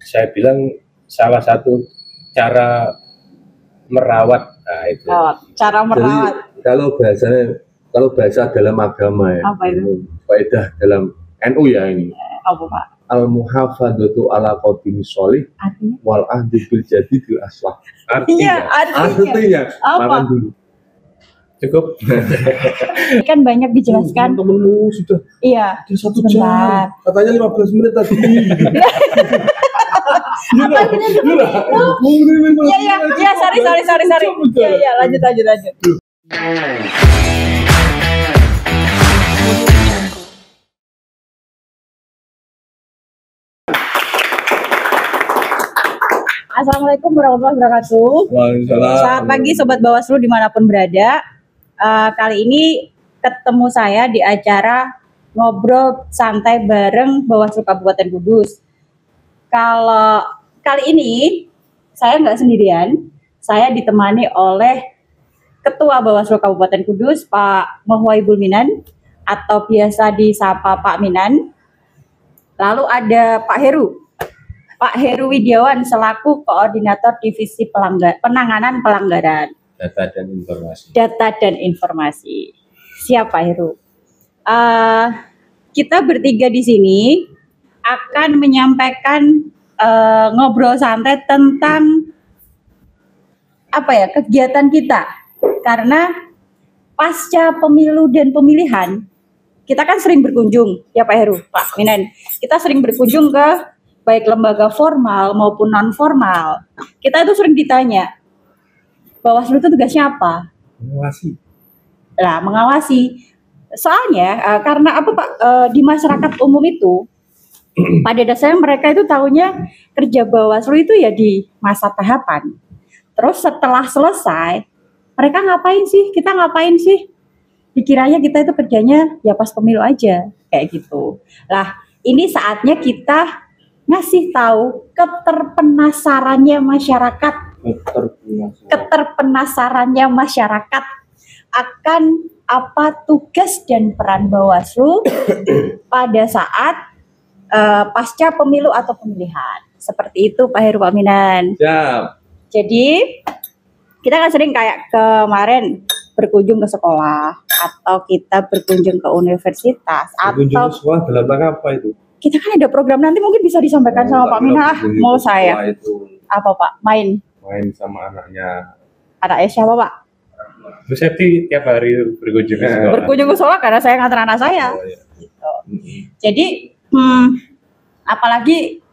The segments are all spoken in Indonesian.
Saya bilang salah satu cara merawat. Nah, itu. Cara merawat. Jadi, kalau bahasa dalam agama ya. Apa itu? Faedah dalam NU ya ini. Apa Pak? Al-muhafadzatu ala qadimi sholih wal ahdi bil jadidil aslah. Artinya makan dulu. Cukup. Kan banyak dijelaskan. Temenmu sudah. Iya. Satu jam. Katanya 15 menit tadi. Iya, sorry. Iya, lanjut. Assalamualaikum warahmatullahi wabarakatuh. Selamat pagi Sobat Bawaslu dimanapun berada. Kali ini ketemu saya di acara ngobrol santai bareng Bawaslu Kabupaten Kudus. Kalau kali ini saya nggak sendirian, saya ditemani oleh Ketua Bawaslu Kabupaten Kudus Pak Mohwaibul Minan atau biasa disapa Pak Minan. Lalu ada Pak Heru Widiawan selaku Koordinator Divisi Penanganan Pelanggaran Data dan Informasi. Siap Pak Heru. Kita bertiga di sini akan menyampaikan ngobrol santai tentang kegiatan kita. Karena pasca pemilu dan pemilihan kita kan sering berkunjung ya Pak Heru, Pak Minan. Kita sering berkunjung ke baik lembaga formal maupun non formal. Kita itu sering ditanya, Bawaslu itu tugasnya apa? Mengawasi. Soalnya karena apa Pak, di masyarakat umum itu pada dasarnya mereka itu tahunya kerja Bawaslu itu ya di masa tahapan. Terus setelah selesai, mereka ngapain sih? Kita ngapain sih? Dikiranya kita itu kerjanya ya pas pemilu aja, kayak gitu. Lah, ini saatnya kita ngasih tahu keterpenasarannya masyarakat akan apa tugas dan peran Bawaslu pada saat pasca pemilu atau pemilihan. Seperti itu Pak Heru, Pak Minan. Siap. Jadi kita kan sering kayak kemarin berkunjung ke sekolah atau kita berkunjung ke universitas. Berkunjung ke sekolah dalam rangka apa itu? Kita kan ada program, nanti mungkin bisa disampaikan sama Pak Minan. Mau saya apa Pak? Main sama anaknya siapa Pak? Bu Septi tiap hari berkunjung ke sekolah. Berkunjung ke sekolah karena saya ngantar anak saya. Gitu. Jadi apalagi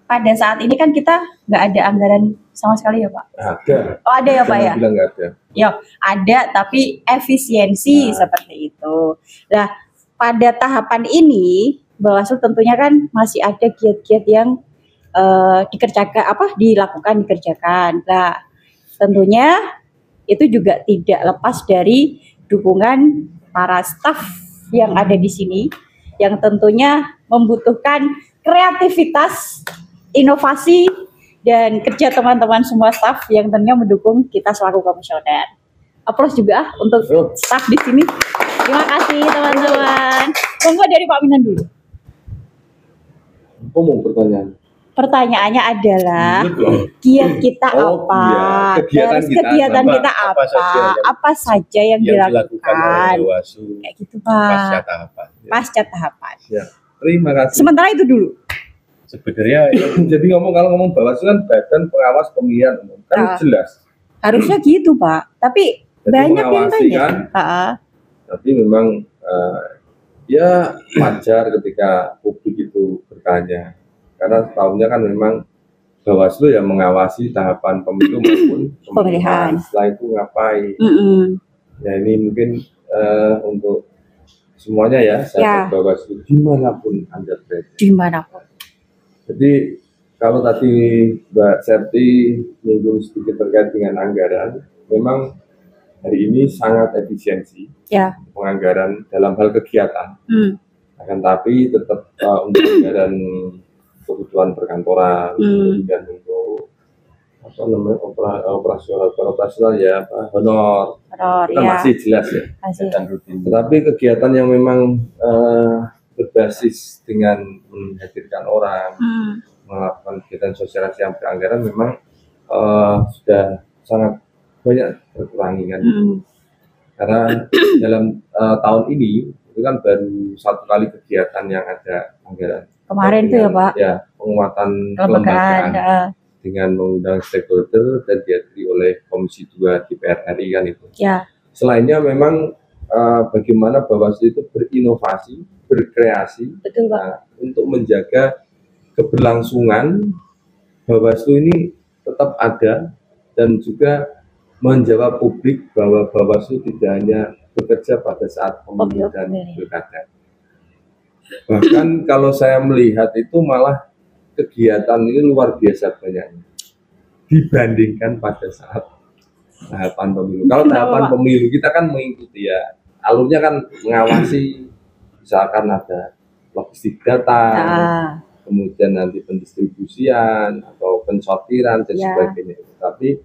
pada saat ini kan kita nggak ada anggaran sama sekali ya Pak? Ada. Oh ada ya Pak ya? Bilang nggak ada. Ya ada, tapi efisiensi seperti itu. Nah pada tahapan ini Bawaslu tentunya kan masih ada giat-giat yang dilakukan. Nah, tentunya itu juga tidak lepas dari dukungan para staf yang ada di sini, yang tentunya membutuhkan kreativitas, inovasi, dan kerja teman-teman semua staf yang tentunya mendukung kita selaku komisioner. Aplaus juga untuk staf di sini. Terima kasih teman-teman. Monggo dari Pak Minan dulu. Pertanyaannya adalah giat kita apa? Kegiatan kita apa saja yang dilakukan? Kayak gitu Pak. Pasca tahapan. Ya, terima kasih. Sementara itu dulu. Sebenarnya jadi kalau ngomong Bawaslu kan Badan Pengawas Pemilihan Umum kan jelas. Harusnya gitu Pak. Tapi jadi banyak yang tanya. Kan, tapi memang ya wajar ketika publik itu bertanya, karena tahunnya kan memang Bawaslu yang mengawasi tahapan pemilu maupun pemilihan. Setelah itu ngapain? Ya ini mungkin untuk semuanya ya, saya Bawaslu dimanapun Anda berada. Dimanapun. Jadi kalau tadi Mbak Septi menyinggung sedikit terkait dengan anggaran, memang hari ini sangat efisiensi penganggaran dalam hal kegiatan. Akan tapi tetap untuk anggaran kebutuhan perkantoran dan untuk operasional ya honor kan masih jelas ya. Dan rutin. Tetapi kegiatan yang memang berbasis dengan menghadirkan orang, melakukan kegiatan sosialisasi yang beranggaran memang sudah sangat banyak berkurangi kan. Karena dalam tahun ini itu kan baru satu kali kegiatan yang ada anggaran. Kemarin tuh ya Pak? Ya, penguatan Kelembagaan. Dengan mengundang stakeholder dan dihadiri oleh Komisi 2 DPR RI kan itu. Ya. Selainnya memang bagaimana Bawaslu itu berinovasi, berkreasi. Betul Pak. Untuk menjaga keberlangsungan Bawaslu ini tetap ada dan juga menjawab publik bahwa Bawaslu tidak hanya bekerja pada saat pemilu dan pilkada. Bahkan kalau saya melihat itu malah kegiatan ini luar biasa banyaknya dibandingkan pada saat tahapan pemilu. Kalau tahapan pemilu kita kan mengikuti ya, alurnya kan mengawasi, misalkan ada logistik data, kemudian nanti pendistribusian atau pensortiran dan sebagainya. Tapi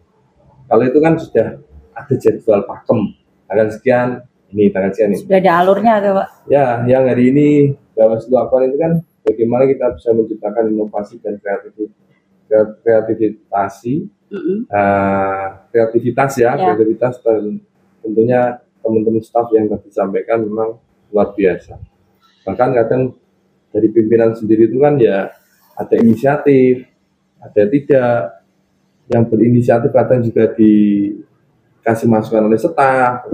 kalau itu kan sudah ada jadwal pakem, tanggal sekian ini, tanggal sekian ini. Sudah ada alurnya tuh Pak. Ya, yang hari ini Bawaslu lakukan itu kan bagaimana kita bisa menciptakan inovasi dan kreativitas ya. Kreativitas dan tentunya teman-teman staf yang tadi disampaikan memang luar biasa. Bahkan kadang dari pimpinan sendiri itu kan ya ada inisiatif, ada tidak, yang berinisiatif kadang juga dikasih masukan oleh staf.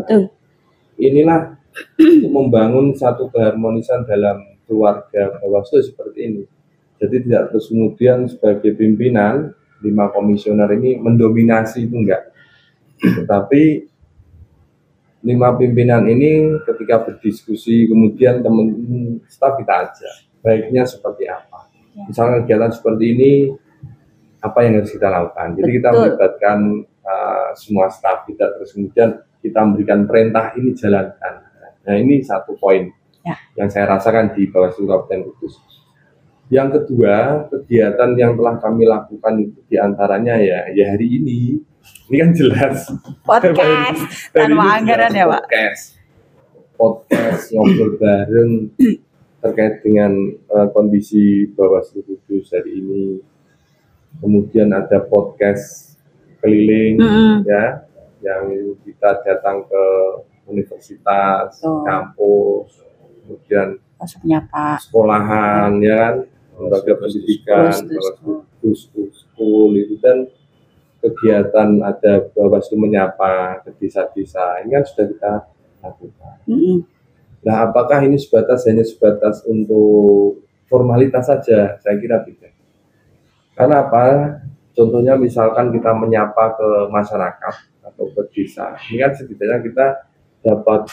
Inilah untuk membangun satu keharmonisan dalam keluarga Bawaslu seperti ini. Jadi tidak terus kemudian sebagai pimpinan 5 komisioner ini mendominasi, itu enggak. Tetapi 5 pimpinan ini ketika berdiskusi kemudian teman-teman staf kita ajak baiknya seperti apa. Misalnya kegiatan seperti ini apa yang harus kita lakukan. Jadi kita melibatkan semua staf kita, terus kemudian kita memberikan perintah ini jalankan. Nah ini satu poin yang saya rasakan di Bawaslu Kabupaten Kudus. Yang kedua, kegiatan yang telah kami lakukan itu diantaranya ya hari ini kan jelas podcast tanpa anggaran ya Pak. Podcast ngobrol bareng terkait dengan kondisi Bawaslu Kudus hari ini. Kemudian ada podcast keliling ya, yang kita datang ke universitas, kampus, kemudian sekolahan ya kan, lembaga pendidikan, school itu, dan kegiatan ada Bawaslu menyapa ke desa-desa, ini kan sudah kita lakukan. Nah, apakah ini hanya sebatas untuk formalitas saja? Saya kira tidak. Karena apa? Contohnya misalkan kita menyapa ke masyarakat atau ke desa, ini kan setidaknya kita dapat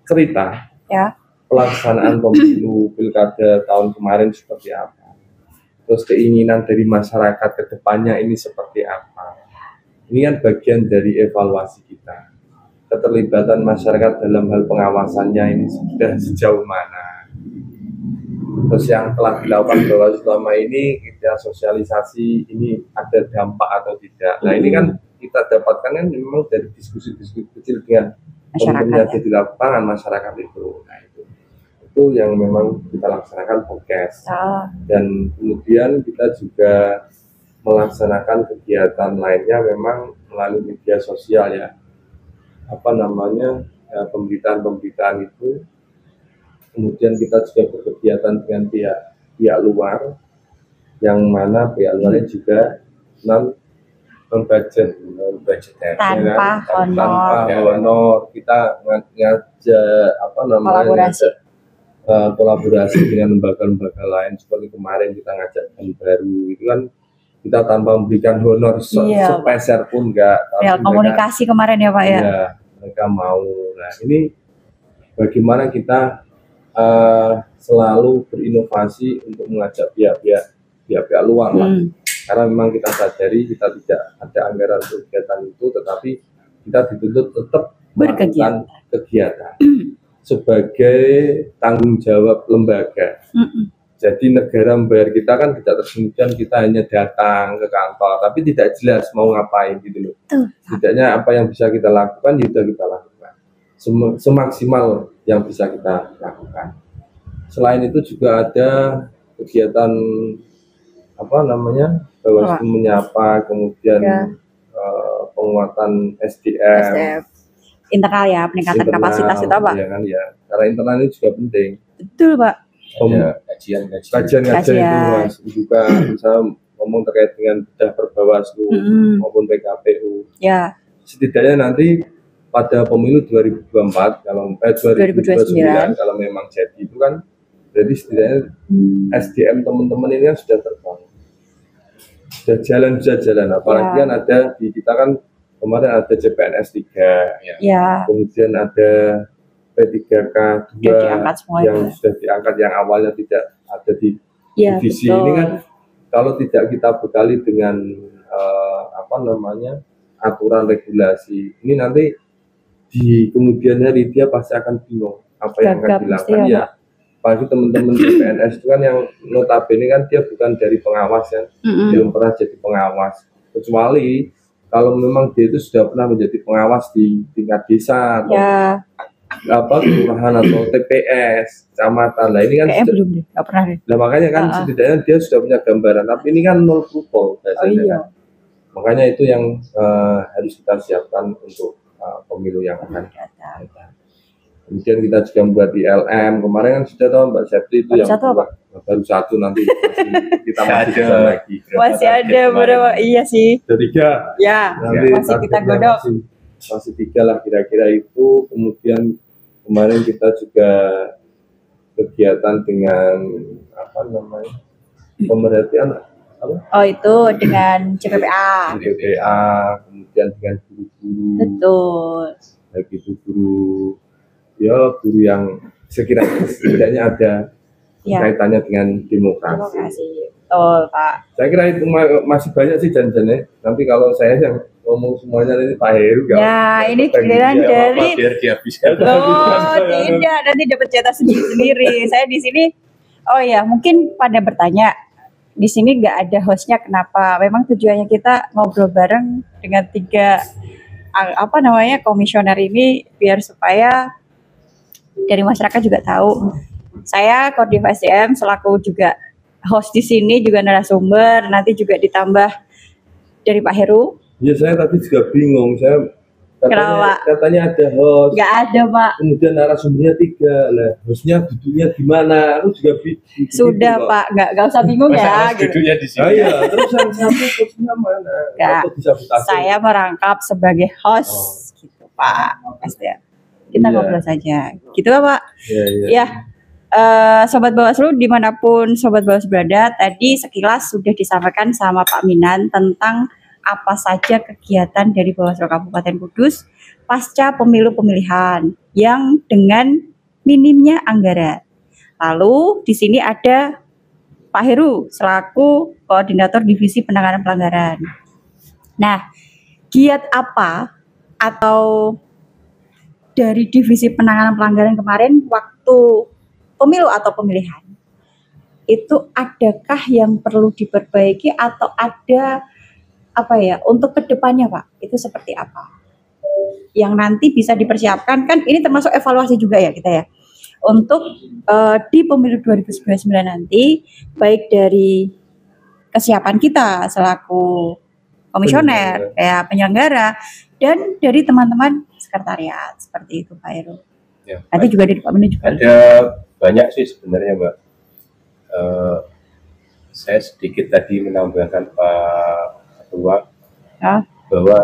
cerita pelaksanaan pemilu pilkada tahun kemarin seperti apa, terus keinginan dari masyarakat ke depannya ini seperti apa. Ini kan bagian dari evaluasi kita. Keterlibatan masyarakat dalam hal pengawasannya ini sudah sejauh mana. Terus yang telah dilakukan Bawaslu selama ini, kita sosialisasi ini ada dampak atau tidak. Nah ini kan kita dapatkan kan memang dari diskusi-diskusi kecil dengan teman-teman yang di lapangan masyarakat itu. Nah itu yang memang kita laksanakan podcast. Dan kemudian kita juga melaksanakan kegiatan lainnya memang melalui media sosial ya. Pemberitaan-pemberitaan itu. Kemudian kita juga berkegiatan dengan pihak luar, yang mana pihak luarnya juga non-budget tanpa honor. Kita ngajak kolaborasi dengan lembaga-lembaga lain, seperti kemarin kita ngajak yang baru itu kan kita tanpa memberikan honor sepeser pun enggak. Komunikasi kemarin ya Pak ya. Mereka mau. Nah ini bagaimana kita selalu berinovasi untuk mengajak pihak luar lah. Karena memang kita sadari kita tidak ada anggaran untuk kegiatan itu, tetapi kita dituntut tetap melakukan kegiatan sebagai tanggung jawab lembaga. Jadi negara membayar kita kan tidak tersemudian kita hanya datang ke kantor, tapi tidak jelas mau ngapain gitu loh. Setidaknya apa yang bisa kita lakukan ya sudah kita lakukan semaksimal yang bisa kita lakukan. Selain itu juga ada kegiatan apa namanya Bawaslu menyapa, kemudian Ya. penguatan SDM, SDM. Internal ya, peningkatan kapasitas itu apa? ya kan ya. Karena internal ini juga penting. Betul Pak. Ada kajian-kajian itu Mas juga bisa ngomong terkait dengan bedah Perbawaslu maupun PKPU. Ya. Setidaknya nanti pada pemilu 2024 kalau 2029 kalau memang jadi itu kan berarti setidaknya SDM teman-teman ini kan sudah terbangun, sudah jalan apalagi kan ada di kita kan kemarin ada CPNS 3 ya. Kemudian ada P3K 2 yang sudah diangkat yang awalnya tidak ada di divisi ini kan kalau tidak kita bekali dengan aturan regulasi ini nanti di kemudian hari dia pasti akan bingung apa yang akan dilakukan ya. Pasti teman-teman di PNS itu kan yang notabene kan dia bukan dari pengawas ya, belum pernah jadi pengawas. Kecuali kalau memang dia itu sudah pernah menjadi pengawas di tingkat desa atau kelurahan atau TPS, kecamatan. Nah ini kan belum deh, nggak pernah deh. Nah makanya kan setidaknya dia sudah punya gambaran. Tapi ini kan nol pupol biasanya kan. Makanya itu yang harus kita siapkan untuk pemilu yang akan datang. Kemudian kita juga membuat ILM. Kemarin kan sudah tahu Mbak Septi itu yang baru satu nanti kita masih ada lagi. Masih ada berapa? Iya sih. Ada 3. Ya. Nanti masih kita godok. Masih 3 lah kira-kira itu. Kemudian kemarin kita juga kegiatan dengan pemerhatian Oh itu dengan CPPA. Kemudian dengan guru-guru. Betul. Baik itu guru yang sekiranya ada kaitannya dengan demokrasi. Betul Pak. Saya kira itu masih banyak sih janjinya. Nanti kalau saya yang ngomong semuanya ini Pak Heru ya ini giliran dari biar dihabiskan. Tidak, nanti dapat jatah sendiri. Saya di sini mungkin pada bertanya di sini nggak ada hostnya kenapa? Memang tujuannya kita ngobrol bareng dengan 3 komisioner ini biar supaya dari masyarakat juga tahu. Saya Kodim SDM selaku juga host di sini juga narasumber, nanti juga ditambah dari Pak Heru. Iya saya tadi juga bingung, katanya ada host. Nggak ada Pak. Kemudian narasumbernya 3, lah hostnya duduknya di mana? Aku juga bingung. Sudah gitu, Pak, nggak usah bingung ya. Duduknya di sini. Terus yang satu hostnya mana? Saya merangkap sebagai host gitu Pak SDM. Kita ngobrol saja, gitu Pak. Ya. Sobat Bawaslu dimanapun Sobat Bawaslu berada, tadi sekilas sudah disampaikan sama Pak Minan tentang apa saja kegiatan dari Bawaslu Kabupaten Kudus pasca pemilu pemilihan yang dengan minimnya anggaran. Lalu di sini ada Pak Heru selaku Koordinator Divisi Penanganan Pelanggaran. Nah, giat apa atau dari Divisi Penanganan Pelanggaran kemarin waktu pemilu atau pemilihan itu adakah yang perlu diperbaiki atau ada untuk kedepannya Pak itu seperti apa yang nanti bisa dipersiapkan kan ini termasuk evaluasi juga ya kita ya untuk di pemilu 2029 nanti baik dari kesiapan kita selaku komisioner penyelenggara dan dari teman-teman sekretariat seperti itu Pak Heru. Ya, nanti juga dari Pak Minan juga ada banyak sih sebenarnya Mbak. Saya sedikit tadi menambahkan Pak Ketua bahwa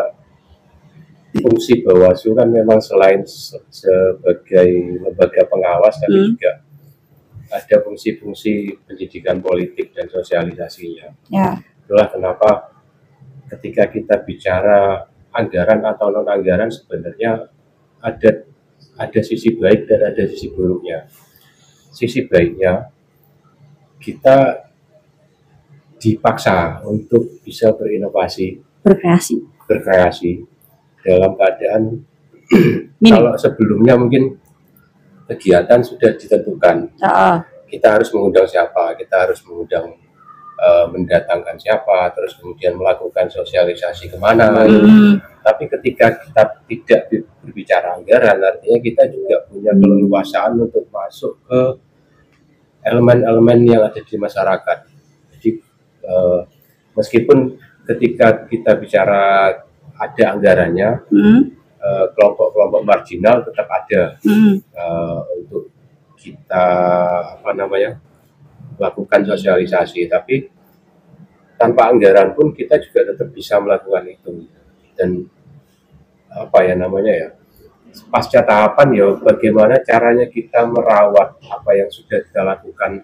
fungsi Bawaslu kan memang selain sebagai lembaga pengawas tapi juga ada fungsi-fungsi pendidikan politik dan sosialisasinya. Itulah kenapa ketika kita bicara anggaran atau non anggaran sebenarnya ada sisi baik dan ada sisi buruknya. Sisi baiknya kita dipaksa untuk bisa berkreasi dalam keadaan kalau sebelumnya mungkin kegiatan sudah ditentukan. Kita harus mengundang siapa, kita harus mengundang mendatangkan siapa, terus kemudian melakukan sosialisasi kemana. Tapi ketika kita tidak berbicara anggaran, artinya kita juga punya keleluasaan untuk masuk ke elemen-elemen yang ada di masyarakat. Jadi meskipun ketika kita bicara ada anggarannya, kelompok-kelompok marginal tetap ada untuk kita lakukan sosialisasi, tapi tanpa anggaran pun kita juga tetap bisa melakukan itu. Dan pasca tahapan ya bagaimana caranya kita merawat apa yang sudah kita lakukan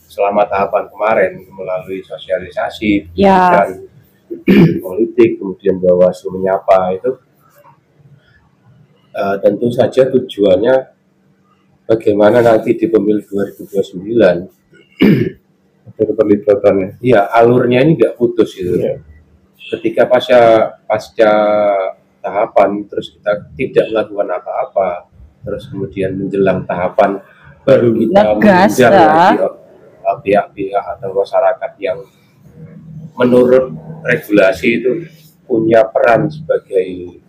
selama tahapan kemarin melalui sosialisasi, pendidikan, politik, kemudian Bawaslu menyapa itu tentu saja tujuannya bagaimana nanti di pemilu 2029 ada keterlibatannya. Iya, alurnya ini nggak putus itu. Ketika pasca tahapan terus kita tidak melakukan apa-apa, terus kemudian menjelang tahapan baru kita mengejar lagi pihak-pihak atau masyarakat yang menurut regulasi itu punya peran sebagai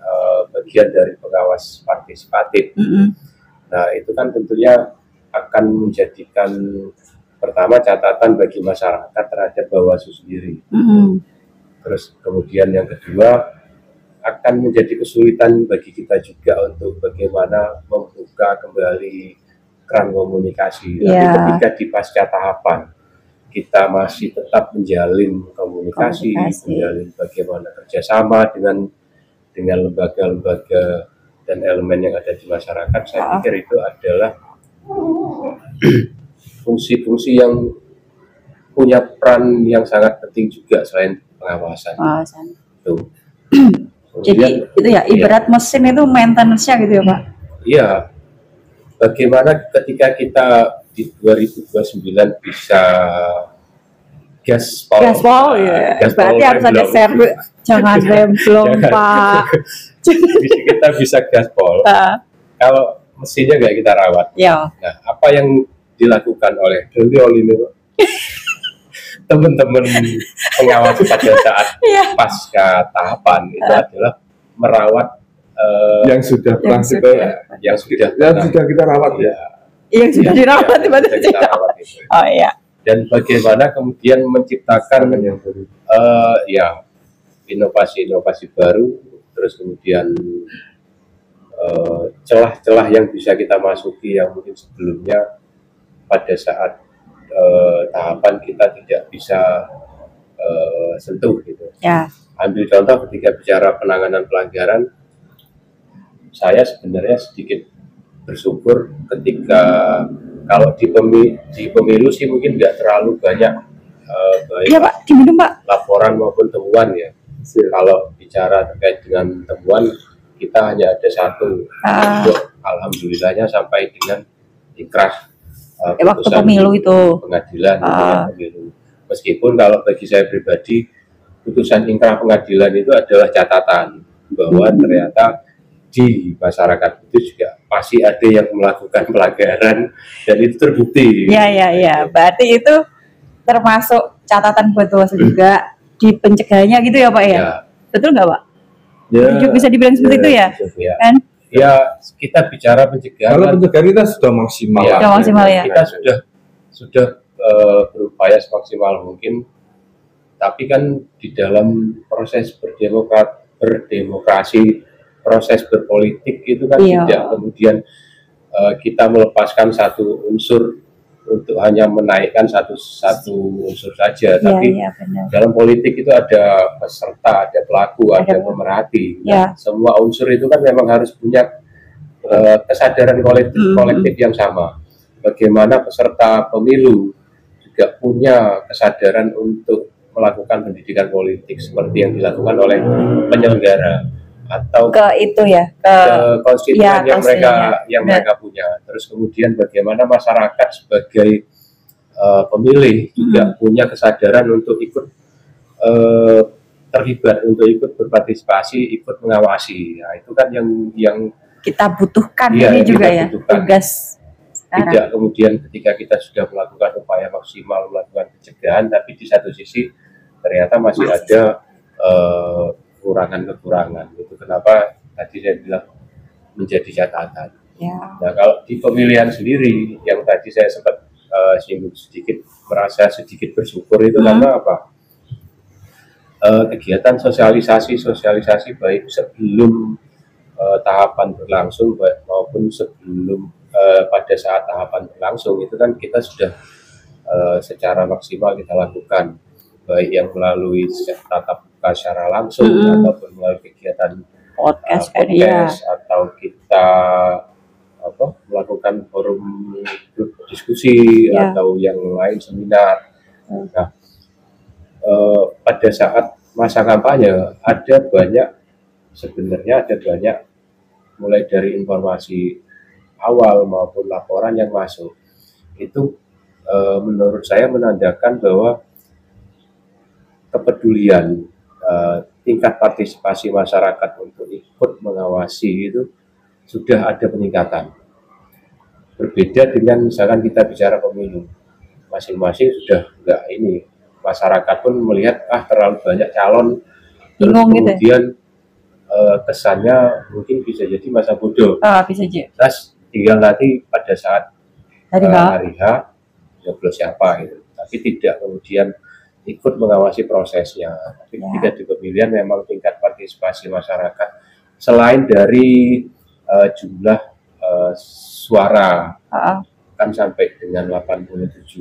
bagian dari pengawas partisipatif. Nah, itu kan tentunya akan menjadikan pertama catatan bagi masyarakat terhadap Bawaslu sendiri. Terus kemudian yang kedua akan menjadi kesulitan bagi kita juga untuk bagaimana membuka kembali keran komunikasi. Tapi ketika di pasca tahapan kita masih tetap menjalin komunikasi, menjalin bagaimana kerjasama dengan lembaga-lembaga dan elemen yang ada di masyarakat, saya pikir itu adalah fungsi-fungsi yang punya peran yang sangat penting juga selain pengawasan. Tuh. Jadi itu ya ibarat mesin itu maintenance-nya gitu ya Pak? Iya. Bagaimana ketika kita di 2029 bisa gaspol ya. Berarti harus ada servis, jangan remblong Pak. Kita bisa gaspol. Kalau mesinnya nggak kita rawat. Ya. Nah, apa yang dilakukan oleh teman-teman pengawas pada saat pasca tahapan itu adalah merawat yang sudah kita rawat yang sudah dirawat oh iya. Dan bagaimana kemudian menciptakan inovasi-inovasi baru, terus kemudian celah-celah yang bisa kita masuki yang mungkin sebelumnya pada saat tahapan kita tidak bisa sentuh gitu. Ambil contoh ketika bicara penanganan pelanggaran, saya sebenarnya sedikit bersyukur ketika kalau di pemilu sih mungkin nggak terlalu banyak Pak, laporan maupun temuan ya. Kalau bicara terkait dengan temuan, kita hanya ada satu. Alhamdulillahnya sampai dengan ikrah waktu pemilu itu pengadilan pemilu. Meskipun kalau bagi saya pribadi putusan ingkrah pengadilan itu adalah catatan bahwa ternyata di masyarakat itu juga masih ada yang melakukan pelanggaran dan itu terbukti. Iya. Berarti itu termasuk catatan buat Bawaslu juga di pencegahannya gitu ya Pak ya? Betul nggak Pak? Bisa dibilang seperti itu ya? Kan? Ya, kita bicara pencegahan. Kalau pencegahan kita sudah maksimal. Kita sudah berupaya semaksimal mungkin. Tapi kan di dalam proses berdemokrasi, proses berpolitik itu kan tidak kemudian kita melepaskan satu unsur untuk hanya menaikkan satu unsur saja. Tapi dalam politik itu ada peserta, ada pelaku, ada pemerhati. Semua unsur itu kan memang harus punya kesadaran kolektif yang sama. Bagaimana peserta pemilu juga punya kesadaran untuk melakukan pendidikan politik seperti yang dilakukan oleh penyelenggara atau ke konstituen yang mereka punya. Terus kemudian bagaimana masyarakat sebagai pemilih juga punya kesadaran untuk ikut terlibat, untuk ikut berpartisipasi, ikut mengawasi. Nah, itu kan yang kita butuhkan ini juga ya tugas. Tidak kemudian ketika kita sudah melakukan upaya maksimal melakukan pencegahan, tapi di satu sisi ternyata masih ada kekurangan. Itu kenapa tadi saya bilang menjadi catatan. Nah, kalau di pemilihan sendiri yang tadi saya sempat singgung sedikit, merasa sedikit bersyukur itu karena apa? kegiatan sosialisasi baik sebelum tahapan berlangsung maupun sebelum pada saat tahapan berlangsung itu kan kita sudah secara maksimal kita lakukan, baik yang melalui tatap muka secara langsung ataupun melalui kegiatan podcast atau kita melakukan forum diskusi atau yang lain seminar. Nah, pada saat masa kampanye sebenarnya ada banyak mulai dari informasi awal maupun laporan yang masuk itu menurut saya menandakan bahwa kepedulian tingkat partisipasi masyarakat untuk ikut mengawasi itu sudah ada peningkatan. Berbeda dengan misalkan kita bicara pemilu, masing-masing sudah enggak ini, masyarakat pun melihat terlalu banyak calon, terus kemudian kesannya mungkin bisa jadi masa bodoh. Bisa aja. Terus tinggal nanti pada saat hari H nyoblos siapa gitu. Tapi tidak kemudian ikut mengawasi prosesnya. Tapi ketika di pemilihan memang tingkat partisipasi masyarakat selain dari jumlah suara kan sampai dengan 87%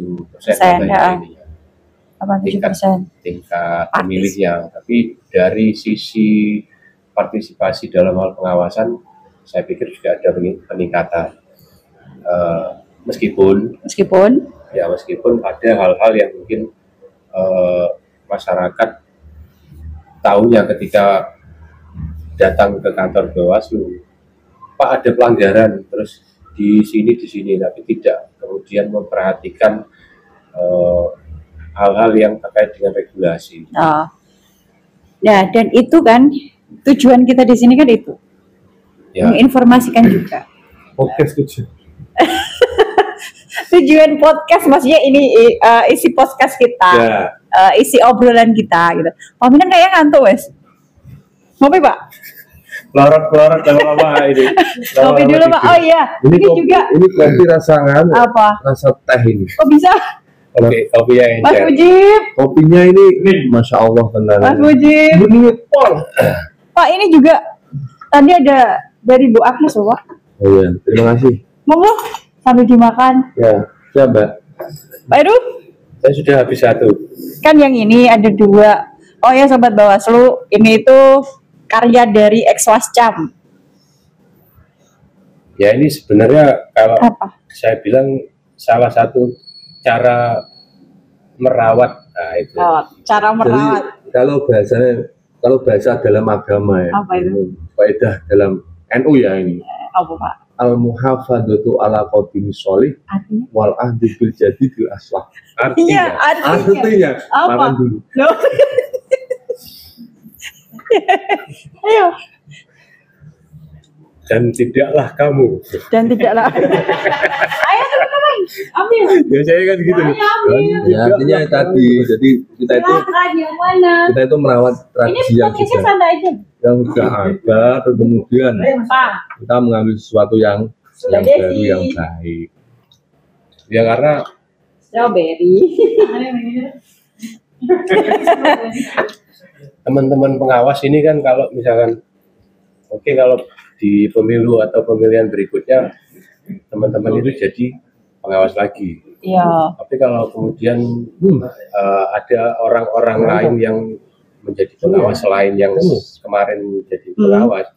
tingkat pemilihnya, tapi dari sisi partisipasi dalam hal pengawasan saya pikir juga ada peningkatan, meskipun ada hal-hal yang mungkin masyarakat tahunya ketika datang ke kantor Bawaslu, Pak ada pelanggaran terus di sini, tapi tidak kemudian memperhatikan hal-hal yang terkait dengan regulasi. Nah, dan itu kan tujuan kita di sini kan itu, menginformasikan juga. Podcast tujuan podcast maksudnya ini isi podcast kita, isi obrolan kita gitu. Pak Minan kayaknya ngantuk wes. Ngopi Pak? Pelorot lama-lama ini. Kopi dulu Pak. Oh iya. Ini juga. Ini kopi rasa apa? Rasa teh ini. Kok bisa? Oke, kopi yang Mas Mujib. Kopinya ini Masya Allah benar. Mas Mujib. Pak ini juga tadi ada dari Bu Agnes loh Pak. Oh iya, terima kasih. Monggo sambil dimakan. Ya, siapa? Pak Edu? Saya sudah habis satu. Kan yang ini ada dua. Oh ya Sobat Bawaslu, ini itu karya dari Ex-Wascam. Ya ini sebenarnya kalau saya bilang salah satu cara merawat, itu. Cara merawat. Jadi, kalau bahasa dalam agama ya. Apa itu? Faedah dalam NU ya ini. Apa Pak? Al-muhafadzatu ala qadimi sholih wal ahdi bil jadidil aslah. Artinya apa? Makan dulu. Ayo. Dan tidaklah kamu. Ayo teman-teman, ambil. Biasanya kan gitu. Ya, artinya tadi, jadi kita itu merawat tradisi yang sudah ada, terus kemudian kita mengambil sesuatu yang baru, yang baik. Ya karena strawberry. teman-teman pengawas ini kan kalau misalkan kalau di pemilu atau pemilihan berikutnya teman-teman itu jadi pengawas lagi. Iya. Tapi kalau kemudian ada orang-orang lain yang menjadi pengawas selain yang kemarin jadi pengawas,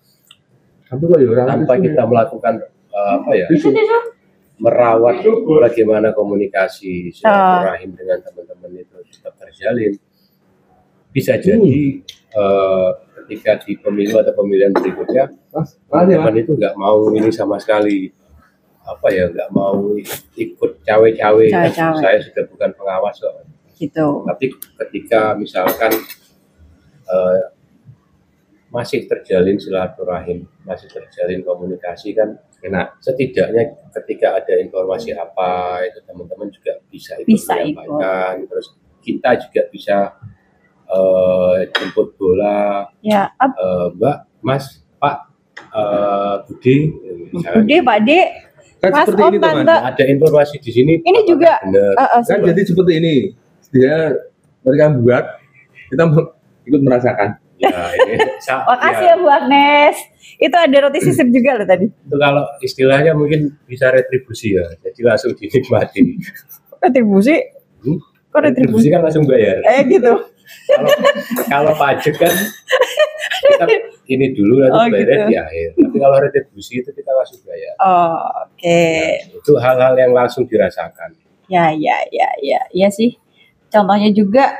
tanpa kita melakukan merawat bagaimana komunikasi silaturahim dengan teman-teman itu tetap terjalin, bisa jadi ketika di pemilu atau pemilihan berikutnya teman-teman itu nggak mau ini sama sekali, nggak mau ikut cawe-cawe. Saya sudah bukan pengawas kok. Gitu. Tapi ketika misalkan masih terjalin silaturahim, masih terjalin komunikasi kan enak. Setidaknya ketika ada informasi apa itu teman-teman juga bisa menyampaikan. Terus kita juga bisa jemput bola, Mbak, Mas, Pak, Budi, Pak D, kan Mas seperti Om, ini teman. Tante. Ada informasi di sini. Ini juga kan jadi seperti ini. Dia mereka buat, kita ikut merasakan. Ya, ini makasih ya Bu Agnes. Itu ada roti sisir juga loh tadi. Itu kalau istilahnya mungkin bisa retribusi ya. Jadi langsung dinikmati. Retribusi? Kok retribusi kan langsung bayar. Gitu. Kalau pajak kan kita ini dulu nanti bayarnya di akhir. Tapi kalau retribusi itu kita langsung bayar. Oke. Nah, itu hal-hal yang langsung dirasakan. Ya sih. Contohnya juga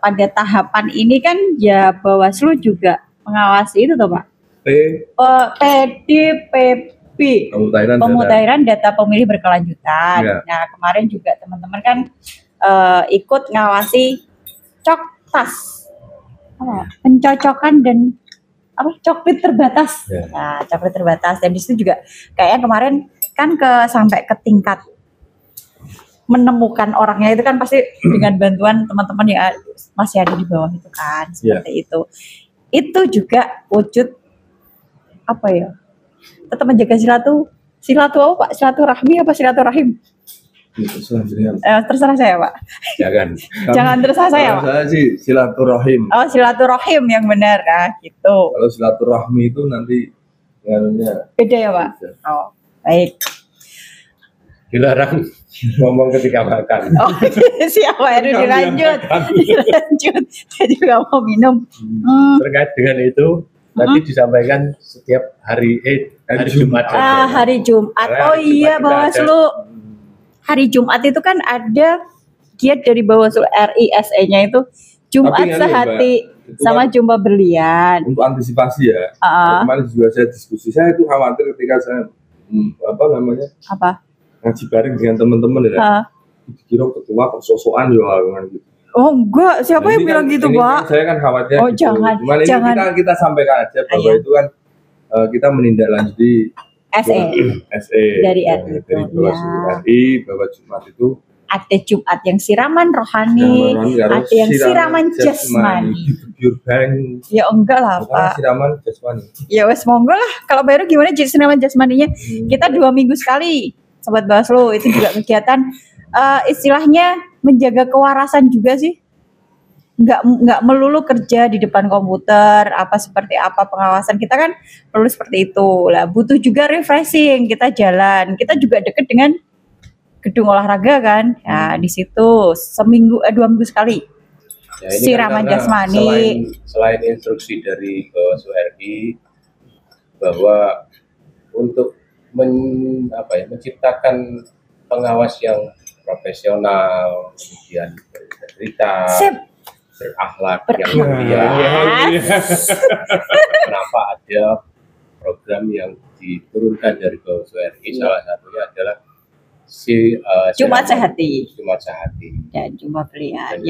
pada tahapan ini kan ya Bawaslu juga mengawasi itu toh Pak. PDPP, pemutahiran data pemilih berkelanjutan. Ya. Nah kemarin juga teman-teman kan ikut ngawasi coktas, pencocokan dan coklit terbatas. Ya. Nah coklit terbatas dan di situ juga kayaknya kemarin kan sampai ke tingkat menemukan orangnya itu kan pasti dengan bantuan teman-teman yang masih ada di bawah itu kan seperti itu. Itu juga wujud tetap menjaga silaturahmi apa silaturahim? Terserah saya Pak. Jangan terserah saya Pak. Saya sih silaturahim. Silaturahim yang benar gitu. Kalau silaturahmi itu nanti beda ya Pak. Baik. Dilarang ngomong ketika makan. Siapa yang dilanjut? Saya juga mau minum. Terkait dengan itu tadi disampaikan setiap hari Jumat. Hari Jumat. Iya Bawaslu. Hari Jumat itu kan ada giat dari Bawaslu RI SE-nya itu Jumat sehati sama jumpa berlian. Untuk antisipasi ya. Kemarin juga saya diskusi, saya itu khawatir ketika saya ngaji bareng dengan teman-teman ya. Dikira ketua persosokan ya gitu. Oh enggak, siapa yang bilang gitu Pak? Saya kan khawatir. Oh gitu. Jangan. Ini kita sampaikan aja bahwa itu kan kita menindaklanjuti SE dari RI dari Bawaslu RI bahwa Jumat itu ada Jumat yang siraman rohani, ada yang siraman jasmani. Ya enggak lah Pak. Siraman jasmani. Ya wes monggo lah. Kalau baru gimana siraman jasmaninya? Kita 2 minggu sekali. Sobat Bawaslu itu juga kegiatan istilahnya menjaga kewarasan juga sih. Nggak melulu kerja di depan komputer seperti apa pengawasan kita kan perlu seperti itu lah, butuh juga refreshing, kita jalan, kita juga deket dengan gedung olahraga kan ya, di situ 2 minggu sekali siraman jasmani. Selain instruksi dari Bawaslu RI bahwa untuk menciptakan pengawas yang profesional, kemudian berintegritas, berakhlak yang mulia. Kenapa ada program yang diturunkan dari Bawaslu RI? Salah satunya adalah Jumat Sehati dan Jumpa Berlian.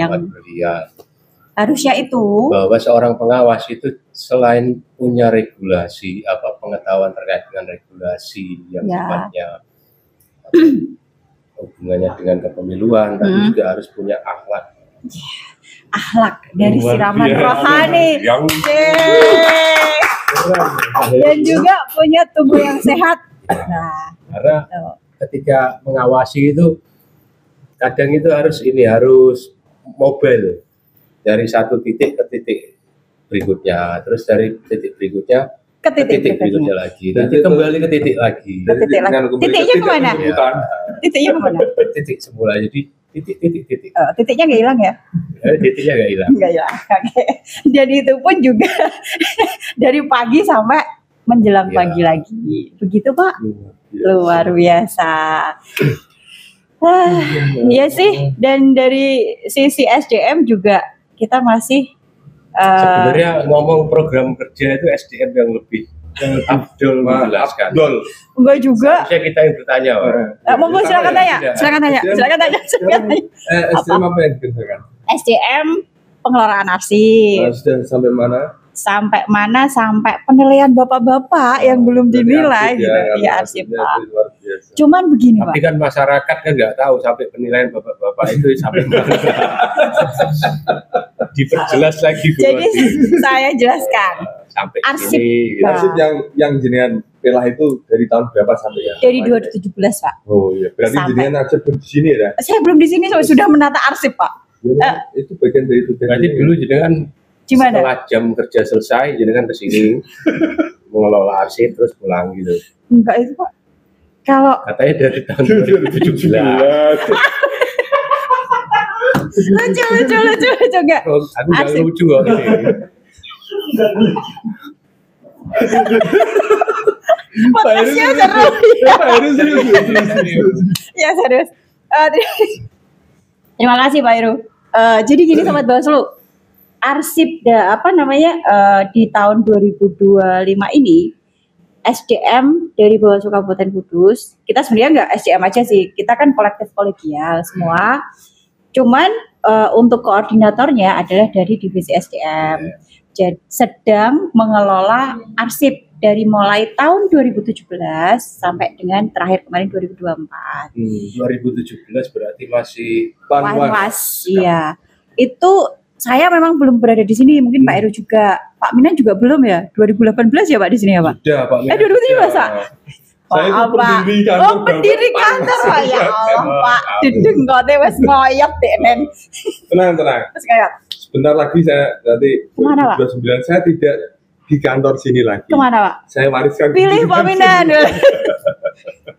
Harusnya itu bahwa seorang pengawas itu selain punya regulasi pengetahuan terkait dengan regulasi yang sifatnya hubungannya dengan kepemiluan, tapi juga harus punya akhlak. Akhlak dari siraman rohani. Dan juga punya tubuh yang sehat. Karena ketika mengawasi itu kadang itu harus mobile dari satu titik ke titik berikutnya, terus dari titik berikutnya ke titik berikutnya lagi, nanti kembali ke titik lagi. Titiknya kemana? Titiknya kemana? Titik semula, jadi titik. Titiknya nggak hilang ya? Titiknya nggak hilang. Oke. Jadi itu pun juga dari pagi sampai menjelang pagi lagi, begitu Pak? Luar biasa. Iya sih, dan dari sisi SDM juga kita masih sebenarnya ngomong program kerja itu SDM yang lebih Abdul menjelaskan. Enggak juga. Harusnya kita yang bertanya. Monggo silakan tanya. SDM apa yang dikerjakan? SDM pengelolaan arsip. Sudah sampai mana? Sampai penilaian bapak-bapak yang belum dinilai gitu. Ya arsip Pak. Cuman begini Pak. Tapi kan masyarakat kan nggak tahu sampai penilaian bapak-bapak itu sampai mana. Diperjelas lagi Bu. Jadi saya jelaskan. Sampai arsip ini. Arsip yang jenengan pilah itu dari tahun berapa sampai ya? Dari 2017 Pak. Oh iya. Berarti jenengan arsip belum di sini ya? Saya belum di sini, sudah menata arsip Pak. Ya, itu bagian dari itu. Berarti dulu jenengan Gimana? Setelah jam kerja selesai, jadi kan kesini mengelola arsip terus pulang gitu. Enggak itu Pak. Kalau Katanya dari tahun 2017. lucu enggak? Aku nggak lucu kok ini. Podcastnya seru. Ya serius. Terima kasih Pak Heru. Jadi gini Sobat Bawaslu, arsip di tahun 2025 ini SDM dari Bawaslu Kabupaten Kudus, kita sebenarnya nggak SDM aja sih, kita kan kolektif kolegial semua. Cuman untuk koordinatornya adalah dari divisi SDM. Jadi sedang mengelola arsip dari mulai tahun 2017 sampai dengan terakhir kemarin 2024. 2017 berarti masih Panwas. Iya. Itu saya memang belum berada di sini, mungkin Pak Heru juga. Pak Minan juga belum ya? 2018 ya Pak di sini ya Pak? Sudah Pak Minan. 2017 Pak? Saya itu pendiri kantor. Oh, pendiri kantor Pak. Ya Allah Pak. Dideng kok wes ngoyot denen. Tenang. Terus kayak Sebentar lagi saya nanti kemana, Pak? 2029 saya tidak di kantor sini lagi. Kemana Pak? Saya wariskan. Pilih Pak Minan.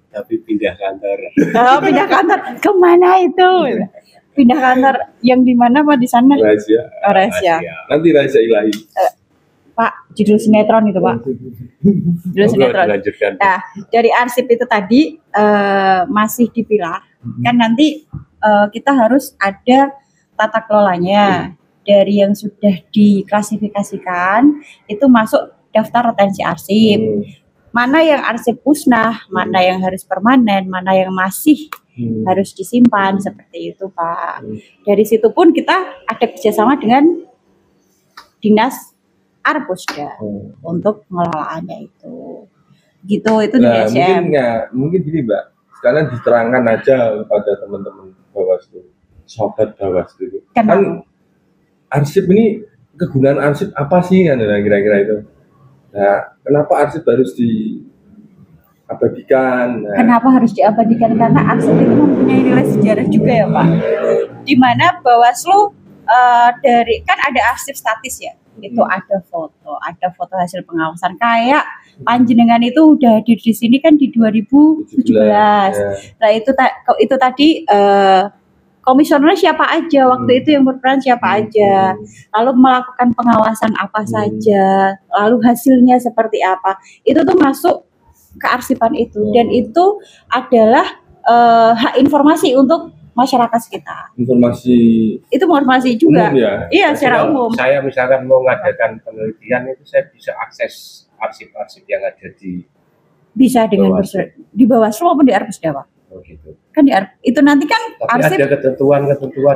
Tapi pindah kantor. Oh, pindah kantor. Kemana itu? Pindah kantor yang di mana Pak, di sana? Rahasia. Oh, rahasia. Nanti rahasia ilahi. Pak, judul sinetron itu Pak. Judul sinetron. Nah, dari arsip itu tadi masih dipilah. Kan nanti kita harus ada tata kelolanya. Dari yang sudah diklasifikasikan itu masuk daftar retensi arsip. Mana yang arsip musnah, mana yang harus permanen, mana yang masih harus disimpan, seperti itu Pak. Dari situ pun kita ada kerjasama dengan Dinas Arpusda untuk pengelolaannya itu. Gitu, itu di SDM. Mungkin gini Mbak, sekalian diterangkan aja kepada teman-teman Bawaslu, sobat Bawaslu. Kan arsip ini, kegunaan arsip apa sih kan kira-kira itu? Nah, kenapa arsip harus diabadikan? Nah, kenapa harus diabadikan? Karena arsip itu mempunyai nilai sejarah juga ya Pak. Di mana Bawaslu dari kan ada arsip statis ya. Itu ada foto hasil pengawasan kayak panjenengan itu udah hadir di sini kan di 2017. Ya. Nah, itu tadi komisionernya siapa aja waktu itu, yang berperan siapa aja, lalu melakukan pengawasan apa saja, lalu hasilnya seperti apa, itu tuh masuk kearsipan itu, dan itu adalah hak informasi untuk masyarakat sekitar. Informasi juga umum, ya? Iya, secara umum. Saya misalkan mau mengadakan penelitian itu saya bisa akses arsip-arsip yang ada bisa dengan di Bawaslu maupun di Arpusda Pak. Oh gitu. Kan itu nanti kan tapi arsip ada ketentuan.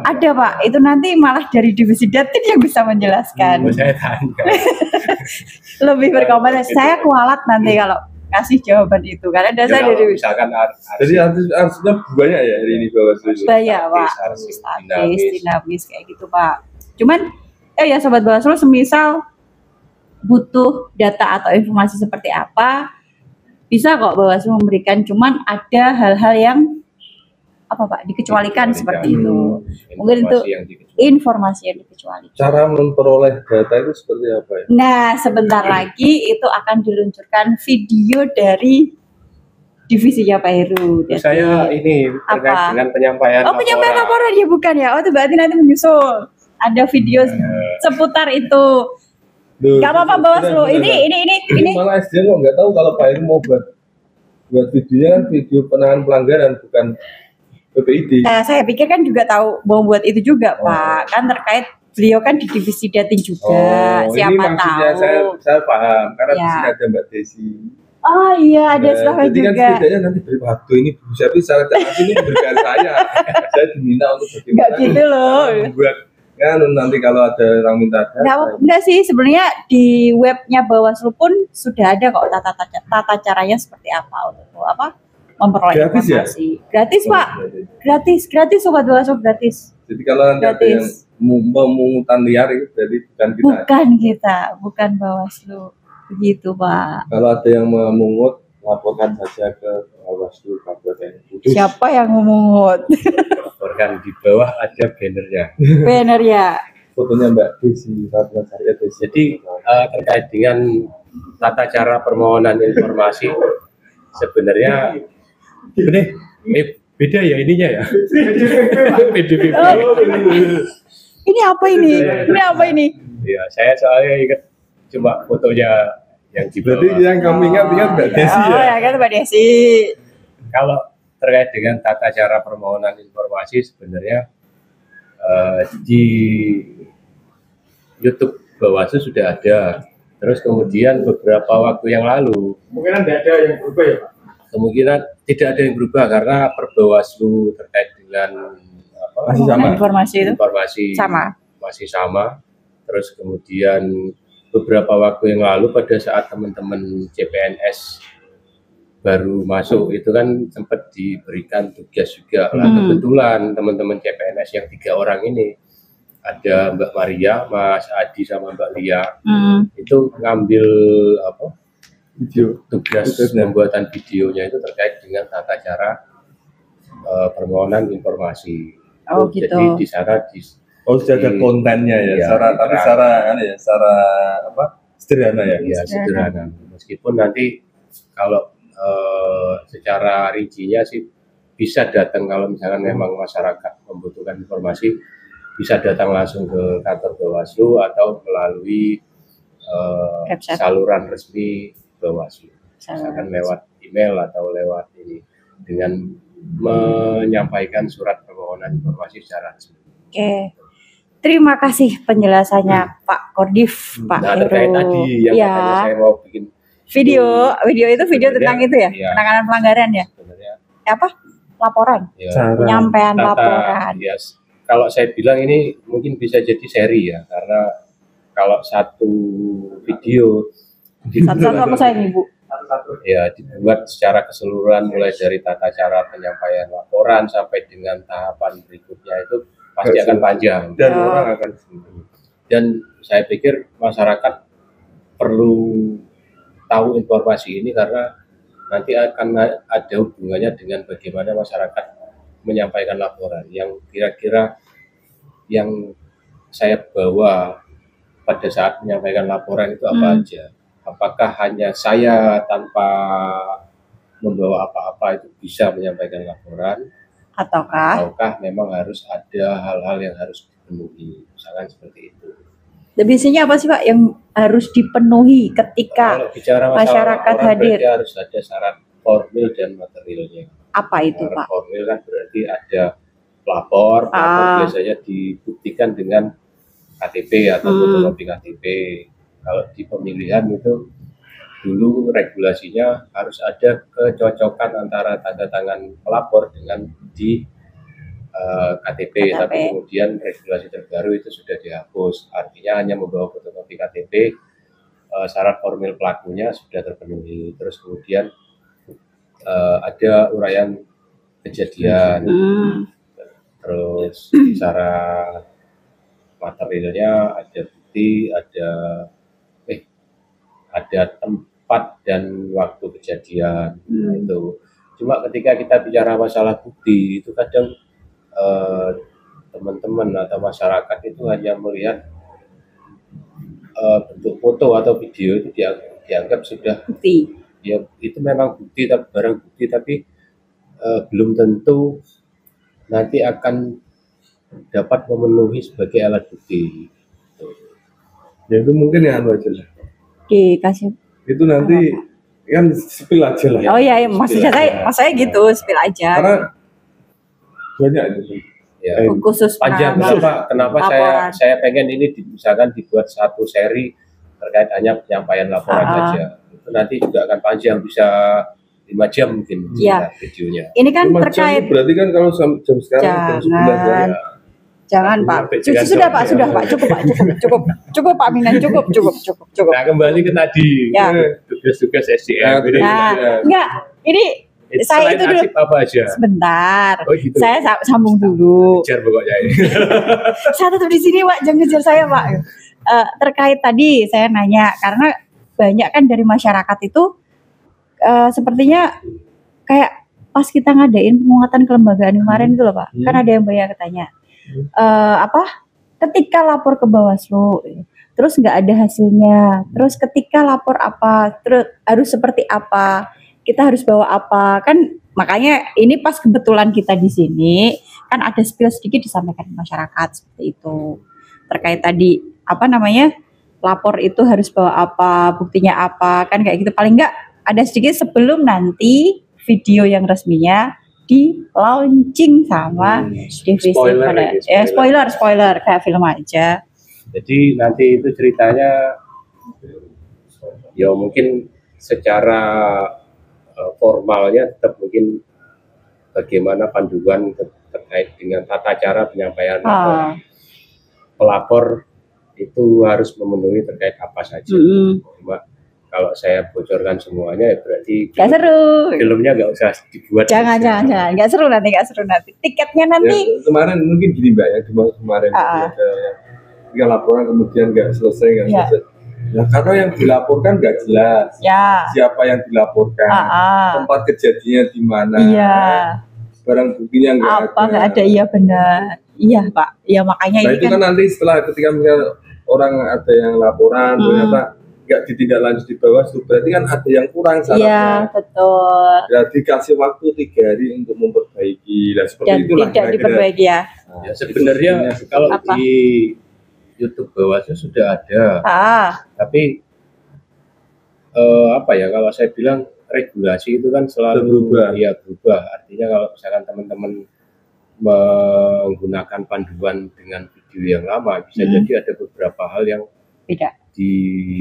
Ada Pak, itu nanti malah dari divisi Datin yang bisa menjelaskan. Saya tanya. Lebih berkompeten. Saya kualat nanti kalau kasih jawaban itu, karena dasar dari misalkan jadi arsipnya banyak ya hari ini Bawaslu. Banyak Pak, statis, dinamis kayak gitu Pak. Cuman ya Sobat Bawaslu, semisal butuh data atau informasi seperti apa, bisa kok Bawaslu memberikan, cuman ada hal-hal yang dikecualikan seperti itu. Mungkin itu informasi yang dikecualikan. Cara memperoleh data itu seperti apa ya? Nah, sebentar lagi itu akan diluncurkan video dari divisinya Pak Heru. Saya ini terkait dengan penyampaian laporan. Penyampaian laporan ya, bukan ya? Oh, itu berarti nanti menyusul. Ada video seputar itu. Gak apa-apa Bawaslu. Ini malah SDM kok nggak tahu kalau Pak Heru mau buat videonya kan video penanganan pelanggaran, bukan PPID. Nah, saya pikir kan juga tahu mau buat itu juga Pak. Kan terkait beliau kan di divisi Datin juga. Siapa ini tahu. Saya paham karena di sini ada Mbak Desi. Oh iya, ada Selamat juga. Jadi kan setidaknya nanti waktu ini Bu Syafi secara tepat ini memberikan saya diminta untuk bagaimana. Enggak gitu loh. Buat kan nanti kalau ada orang minta data. Enggak sih, sebenarnya di webnya Bawaslu pun sudah ada kok tata caranya seperti apa untuk memperoleh informasi. Gratis Pak. Gratis Sobat Bawaslu, gratis. Jadi kalau nanti ada yang memungutan liar itu berarti bukan kita. Bukan Bawaslu. Begitu Pak. Kalau ada yang memungut, laporkan saja ke Bawaslu Kabupaten Kudus. Siapa yang memungut? Laporkan, di bawah ada bannernya. Bannernya. fotonya Mbak Desi, saat mencari Desi. Jadi terkait dengan tata cara permohonan informasi sebenarnya beda ya ininya ya. PDP. Ini apa ini? Ini apa ini? Ya, saya soalnya ingat cuma fotonya yang di bawah. Berarti yang kamu ingat Mbak Desi ya? Oh ya kan Mbak Desi. Kalau terkait dengan tata cara permohonan informasi sebenarnya di YouTube Bawaslu sudah ada. Terus kemudian beberapa waktu yang lalu kemungkinan tidak ada yang berubah ya Pak? Kemungkinan tidak ada yang berubah karena Perbawaslu terkait dengan masih sama. Informasi masih sama. Terus kemudian beberapa waktu yang lalu pada saat teman-teman CPNS baru masuk itu kan sempat diberikan tugas juga. Nah, kebetulan teman-teman CPNS yang 3 orang ini ada Mbak Maria, Mas Adi sama Mbak Lia itu ngambil tugas pembuatan videonya itu terkait dengan tata cara permohonan informasi. Oh gitu. Jadi di sana sudah ada kontennya ya, secara sederhana ya. Iya, sederhana. Meskipun nanti kalau secara rincinya sih bisa datang kalau misalkan memang masyarakat membutuhkan informasi bisa datang langsung ke kantor Bawaslu atau melalui saluran resmi Bawaslu, misalkan lewat email atau lewat ini dengan menyampaikan surat permohonan informasi secara resmi. Oke. Terima kasih penjelasannya Pak Kordif, Pak Heru. Terkait tadi yang katanya saya mau bikin video itu tentang itu ya, penanganan pelanggaran ya. Sebenarnya apa? Laporan. Ya, penyampaian laporan. Yes. Kalau saya bilang ini mungkin bisa jadi seri ya, karena kalau satu video satu-satu apa saya nih Bu? Ya dibuat secara keseluruhan mulai dari tata cara penyampaian laporan sampai dengan tahapan berikutnya itu pasti akan panjang dan orang akan dan saya pikir masyarakat perlu tahu informasi ini karena nanti akan ada hubungannya dengan bagaimana masyarakat menyampaikan laporan yang kira-kira yang saya bawa pada saat menyampaikan laporan itu apa aja. Apakah hanya saya tanpa membawa apa-apa itu bisa menyampaikan laporan ataukah memang harus ada hal-hal yang harus dipenuhi, misalkan seperti itu. Biasanya apa sih Pak yang harus dipenuhi ketika masyarakat hadir? Harus ada syarat formil dan materialnya. Apa itu Pak? Formil kan berarti ada pelapor biasanya dibuktikan dengan KTP atau fotokopi KTP. Kalau di pemilihan itu dulu regulasinya harus ada kecocokan antara tanda tangan pelapor dengan di KTP, tapi kemudian regulasi terbaru itu sudah dihapus. Artinya hanya membawa fotokopi KTP, syarat formil pelakunya sudah terpenuhi. Terus kemudian ada uraian kejadian, terus syarat materialnya ada bukti, ada tempat dan waktu kejadian. Itu cuma ketika kita bicara masalah bukti itu kadang teman-teman atau masyarakat itu hanya melihat bentuk foto atau video itu dianggap sudah bukti. Ya itu memang bukti, tapi barang bukti, tapi belum tentu nanti akan dapat memenuhi sebagai alat bukti. Ya itu mungkin ya aja lah. Dikasih. Itu nanti kan spill aja lah. Oh iya, maksudnya saya gitu, spill aja. Karena banyak itu. Ya, khusus panjang. Kenapa saya pengen ini misalkan dibuat satu seri terkait hanya penyampaian laporan saja. Itu nanti juga akan panjang, bisa 5 jam mungkin videonya. Ini kan terkait. Berarti kan kalau jam sekarang jam 11 ya. Jangan Pak, sudah Pak, cukup Pak Minan, cukup. Nah kembali ke tadi, tugas-tugas SDM. Enggak, ini saya itu dulu. Apa aja? Sebentar, gitu. Saya sambung dulu. Kejar pokoknya ini. Saya tetap di sini Pak, jangan kejar saya Pak. Terkait tadi saya nanya, karena banyak kan dari masyarakat itu sepertinya kayak pas kita ngadain penguatan kelembagaan kemarin itu loh Pak, kan ada yang banyak tanya. ketika lapor ke Bawaslu, terus nggak ada hasilnya, terus ketika lapor apa, terus harus seperti apa, kita harus bawa apa, kan makanya ini pas kebetulan kita di sini, kan ada spill sedikit disampaikan ke masyarakat seperti itu, terkait tadi, apa namanya, lapor itu harus bawa apa, buktinya apa, kan kayak gitu, paling nggak ada sedikit sebelum nanti video yang resminya di launching sama divisi spoiler, pada spoiler kayak film aja. Jadi nanti itu ceritanya ya mungkin secara formalnya tetap mungkin bagaimana panduan terkait dengan tata cara penyampaian pelapor itu harus memenuhi terkait apa saja. Cuma kalau saya bocorkan semuanya ya berarti nggak seru. Filmnya nggak usah dibuat. Jangan, nggak seru nanti. Tiketnya nanti. Ya, kemarin mungkin gini Mbak ya, kemarin ketika laporan kemudian nggak selesai. Nah, karena yang dilaporkan nggak jelas. Siapa yang dilaporkan, tempat kejadiannya di mana, barang buktinya nggak ada. Iya benar. Iya Pak. Iya makanya nah, itu kan nanti setelah ketika orang ada yang laporan ternyata nggak ditindaklanjuti di Bawaslu, berarti kan ada yang kurang syaratnya. Iya betul. Ya dikasih waktu 3 hari untuk memperbaiki. Nah, seperti dan itulah. Tidak diperbaiki ya. Ya sebenarnya kalau di YouTube Bawaslu sudah ada, tapi apa ya, kalau saya bilang regulasi itu kan selalu berubah. Artinya kalau misalkan teman-teman menggunakan panduan dengan video yang lama, bisa jadi ada beberapa hal yang beda di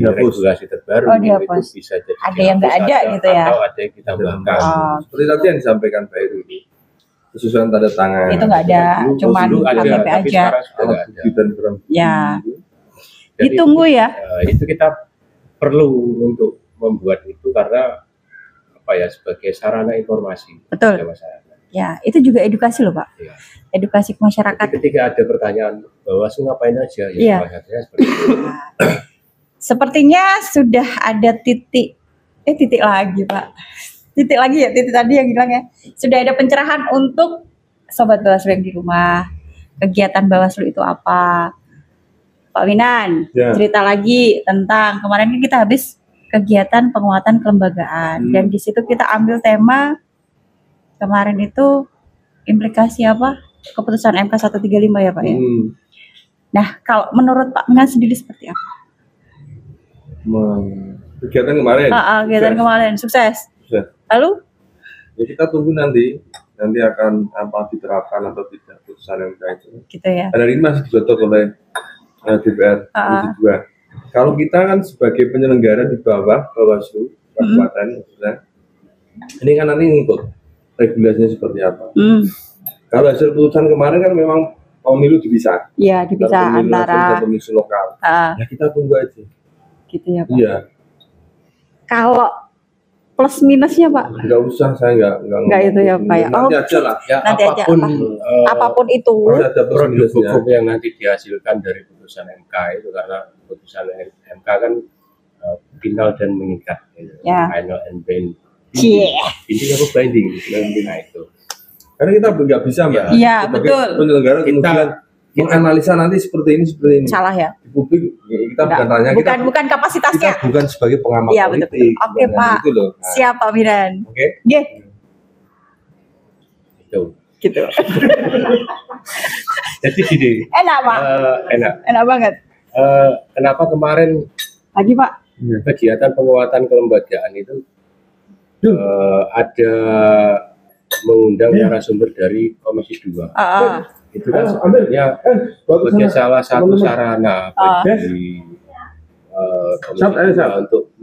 regulasi terbaru itu bisa jadi ada yang nggak ada gitu ya, atau ada yang ditambahkan. Seperti tadi yang disampaikan Pak Heru ini, kesusahan tanda tangan itu nggak ada, cuma KTP aja. Ya, ditunggu ya. Itu kita perlu untuk membuat itu karena apa ya, sebagai sarana informasi. Betul. Ya, itu juga edukasi loh Pak. Ya. Edukasi ke masyarakat. Jadi ketika ada pertanyaan Bawaslu ngapain aja, ya seperti itu. Sepertinya sudah ada titik lagi Pak. Titik lagi ya, titik tadi yang bilang ya. Sudah ada pencerahan untuk Sobat Bawaslu yang di rumah. Kegiatan Bawaslu itu apa? Pak Winan, cerita lagi tentang kemarin kita habis kegiatan penguatan kelembagaan. Dan di situ kita ambil tema kemarin itu implikasi apa? Keputusan MK 135 ya Pak ya. Nah, kalau menurut Pak Winan sendiri seperti apa? Kegiatan kemarin. Kegiatan kemarin sukses. Lalu? Ya kita tunggu nanti akan apa diterapkan atau tidak putusan MK itu. Gitu ya. Karena ini masih digodok oleh DPR Komisi 2. Kalau kita kan sebagai penyelenggara di bawah Bawaslu kabupaten, ini kan nanti ngikut regulasinya seperti apa. Kalau hasil putusan kemarin kan memang pemilu dipisah. Iya, dipisah antara pemilu lokal. Ya kita tunggu aja. Gitu ya Pak. Iya. Kalau plus minusnya Pak? Enggak usah, saya enggak itu ya Pak ya. Nanti aja lah. Ya, nanti apapun itu. Produk hukum yang nanti dihasilkan dari putusan MK itu, karena putusan MK kan final dan mengikat. Final and binding. Ini apa binding? Nah itu. Karena kita nggak bisa Mbak. Iya betul. Penyelenggara kemudian menganalisa nanti seperti ini. Salah ya. Di publik kita bukan tanya, bukan kapasitasnya. Kita bukan sebagai pengamat politik. Betul. Oke Pak. Gitu loh. Nah. Siap Pak Winan. Oke. Gitu. Jadi gini. Enak Pak. Enak banget. Kenapa kemarin lagi Pak? Kegiatan penguatan kelembagaan itu ada mengundang narasumber dari Komisi 2. Itu kan sebenarnya sebagai salah satu sarana bagi Komisi 2 untuk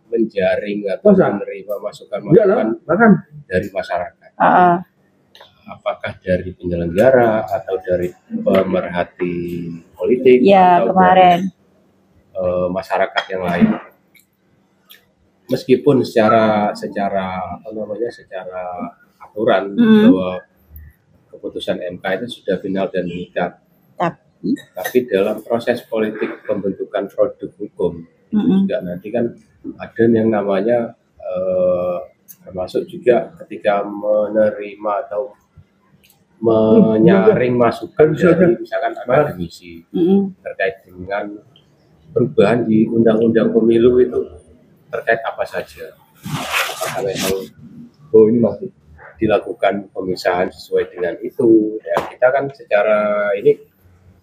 menjaring atau menerima masukan-masukan dari masyarakat. Apakah dari penyelenggara atau dari pemerhati politik atau kemarin dari masyarakat yang lain. Meskipun secara aturan bahwa keputusan MK itu sudah final dan mengikat, tapi dalam proses politik pembentukan produk hukum juga nanti kan ada yang namanya termasuk juga ketika menerima atau menyaring masukan dari misalkan akademisi terkait dengan perubahan di undang-undang pemilu itu terkait apa saja. Apakah memang ini masih dilakukan pemisahan sesuai dengan itu? Ya, kita kan secara ini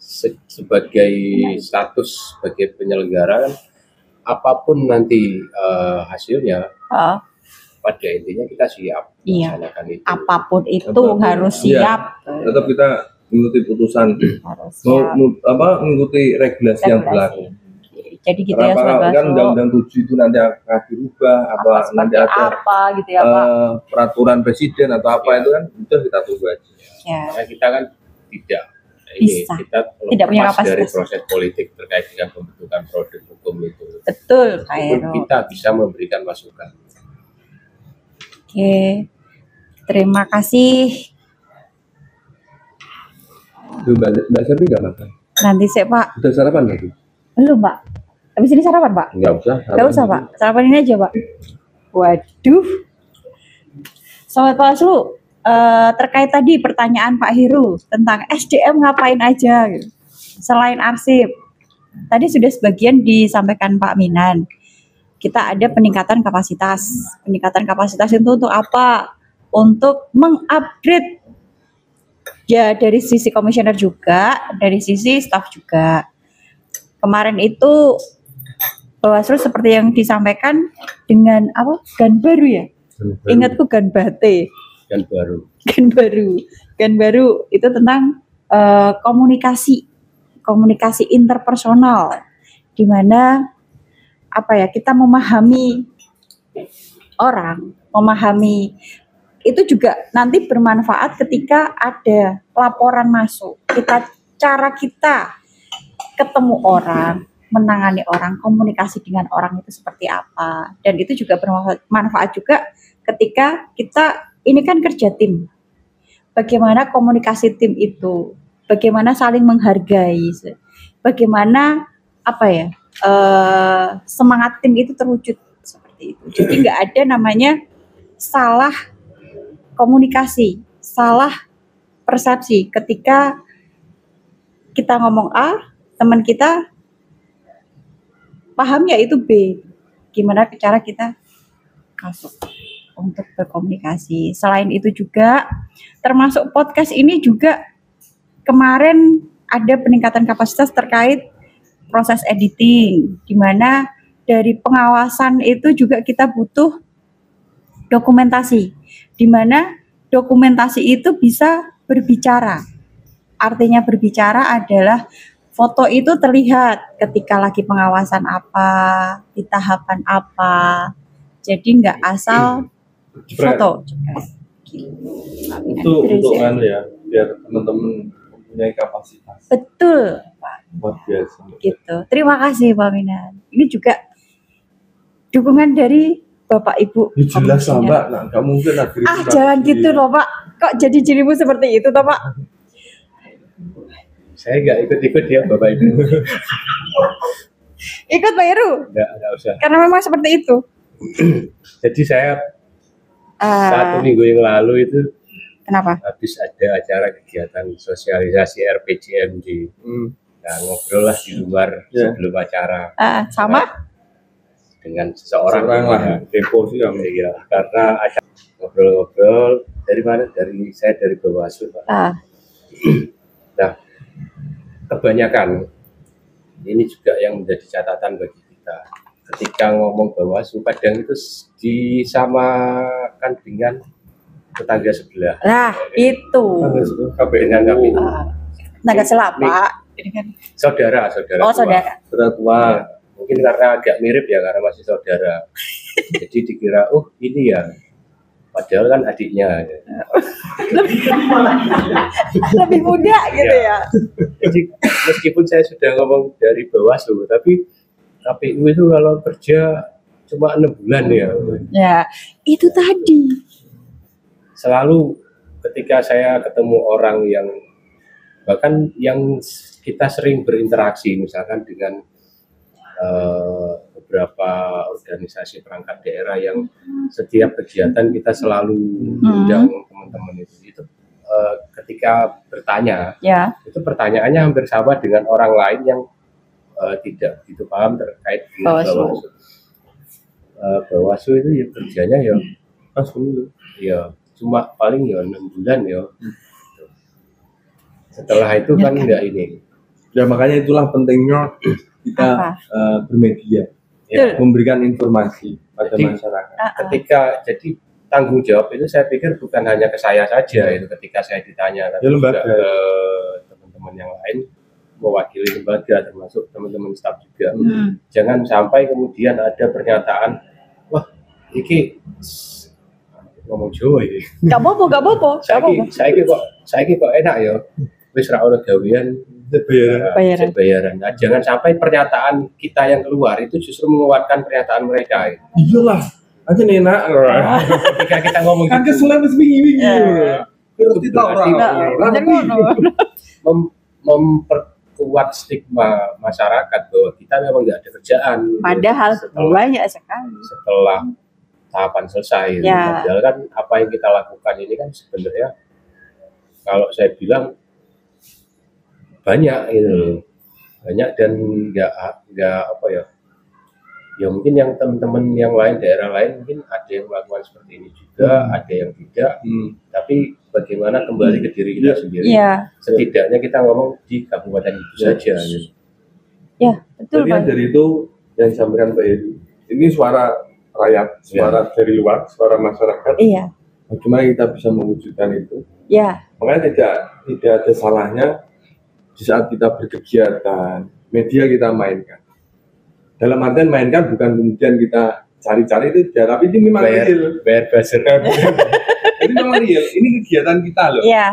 sebagai status sebagai penyelenggara kan, apapun nanti hasilnya, pada intinya kita siap melaksanakan itu. Apapun itu harus siap. Tetap kita mengikuti putusan, mengikuti regulasi yang berlaku. Jadi gitu ya, kan Undang-Undang 7 itu nanti akan dirubah atau nanti ada apa gitu ya, Pak. Peraturan presiden atau apa itu kan itu kita tunggu aja. Karena kita kan tidak kita tidak punya kapasitas dari proses politik terkait dengan pembentukan produk hukum itu. Betul, kita bisa memberikan masukan. Oke, terima kasih. Mbak Serti nggak makan? Nanti sih Pak. Udah sarapan lagi? Belum Pak. Habis ini sarapan Pak? Nggak usah. Nggak usah Pak. Sarapan ini aja Pak. Waduh. Sobat Bawaslu, terkait tadi pertanyaan Pak Heru tentang SDM ngapain aja gitu, selain arsip. Tadi sudah sebagian disampaikan Pak Minan. Kita ada peningkatan kapasitas. Peningkatan kapasitas itu untuk apa? Untuk mengupgrade ya dari sisi komisioner juga, dari sisi staf juga. Kemarin itu Bawaslu seperti yang disampaikan dengan apa? Gan baru ya? Ingatku gan bate. Gan baru. Gan baru itu tentang komunikasi interpersonal, di mana apa ya, kita memahami orang, memahami itu juga nanti bermanfaat ketika ada laporan masuk. Cara kita ketemu orang, menangani orang, komunikasi dengan orang itu seperti apa. Dan itu juga bermanfaat juga ketika kita ini kan kerja tim. Bagaimana komunikasi tim itu, bagaimana saling menghargai, bagaimana apa ya, semangat tim itu terwujud seperti itu. Jadi nggak ada namanya salah komunikasi, salah persepsi ketika kita ngomong A, teman kita pahamnya itu B. Gimana cara kita masuk untuk berkomunikasi. Selain itu juga termasuk podcast ini juga kemarin ada peningkatan kapasitas terkait proses editing, di mana dari pengawasan itu juga kita butuh dokumentasi, di mana dokumentasi itu bisa berbicara. Artinya berbicara adalah foto itu terlihat ketika lagi pengawasan apa, di tahapan apa. Jadi nggak asal foto. Itu untuk ya, biar teman-teman mempunyai kapasitas. Betul, Pak. Luar biasa. Gitu. Terima kasih Pak Minan. Ini juga dukungan dari Bapak Ibu. Ya, jelas lah Mbak, nah, nggak mungkin lah. Jangan gitu loh Pak. Kok jadi cirimu seperti itu toh Pak? Saya nggak ikut-ikut ya Bapak Ibu. Ikut Pak Heru? Nggak usah. Karena memang seperti itu. Jadi saya 1 minggu yang lalu itu kenapa? Habis ada acara kegiatan sosialisasi RPJMD. Nah, ngobrol lah di luar sebelum acara. Sama? Dengan seseorang lah, depo sih ya. Karena ada ngobrol-ngobrol dari mana? Saya dari Bawaslu, Pak. Nah, kebanyakan ini juga yang menjadi catatan bagi kita. Ketika ngomong Bawaslu, kadang itu disamakan dengan tetangga sebelah. Nah, itu. Dengan kami. Tetangga sebelah, Pak. Ini kan saudara. Oh, saudara. Saudara tua. Mungkin karena agak mirip ya, karena masih saudara. Jadi dikira, oh ini ya. Padahal kan adiknya. Lebih muda gitu ya. Jadi meskipun saya sudah ngomong dari Bawaslu, tapi KPU itu kalau kerja cuma 6 bulan ya. Ya, itu tadi. Selalu ketika saya ketemu orang yang bahkan yang kita sering berinteraksi, misalkan dengan beberapa organisasi perangkat daerah yang setiap kegiatan kita selalu undang teman-teman itu ketika bertanya, ya, itu pertanyaannya hampir sama dengan orang lain yang tidak begitu paham terkait dengan Bawaslu. Bawaslu itu ya kerjanya ya ya cuma paling ya 6 bulan ya. Setelah itu kan enggak ini. Ya makanya itulah pentingnya kita bermedia, ya, memberikan informasi pada masyarakat. Ketika jadi tanggung jawab itu saya pikir bukan hanya ke saya saja itu ketika saya ditanya, tapi juga ke teman-teman yang lain mewakili lembaga termasuk teman-teman staf juga. Jangan sampai kemudian ada pernyataan, wah, iki ngomong Jawa ya. Gak apa-apa. Saya kok enak ya. Wis ra ono gawean bayaran. Nah, jangan sampai pernyataan kita yang keluar itu justru menguatkan pernyataan mereka. Iyalah, aja enak. Ketika kita ngomong kan kesulitan wingi-wingi. Memperkuat stigma masyarakat bahwa kita memang nggak ada kerjaan. Padahal banyak sekali. Setelah tahapan selesai. Ya. Padahal kan apa yang kita lakukan ini kan sebenarnya kalau saya bilang banyak itu, banyak dan nggak apa ya. Ya mungkin yang teman-teman yang lain daerah lain mungkin ada yang melakukan seperti ini juga, ada yang tidak. Tapi bagaimana kembali ke diri kita sendiri. Setidaknya kita ngomong di kabupaten itu saja. Ya, betul. Jadi dari itu yang disampaikan Pak Heru, ini suara rakyat, suara dari luar, suara masyarakat. Iya. Bagaimana kita bisa mewujudkan itu? Ya. Makanya tidak ada salahnya di saat kita berkegiatan, media kita mainkan. Dalam artian mainkan bukan kemudian kita cari-cari itu, tapi ini memang real. Bayar buzzer. Ini memang real. Ini kegiatan kita loh. Iya,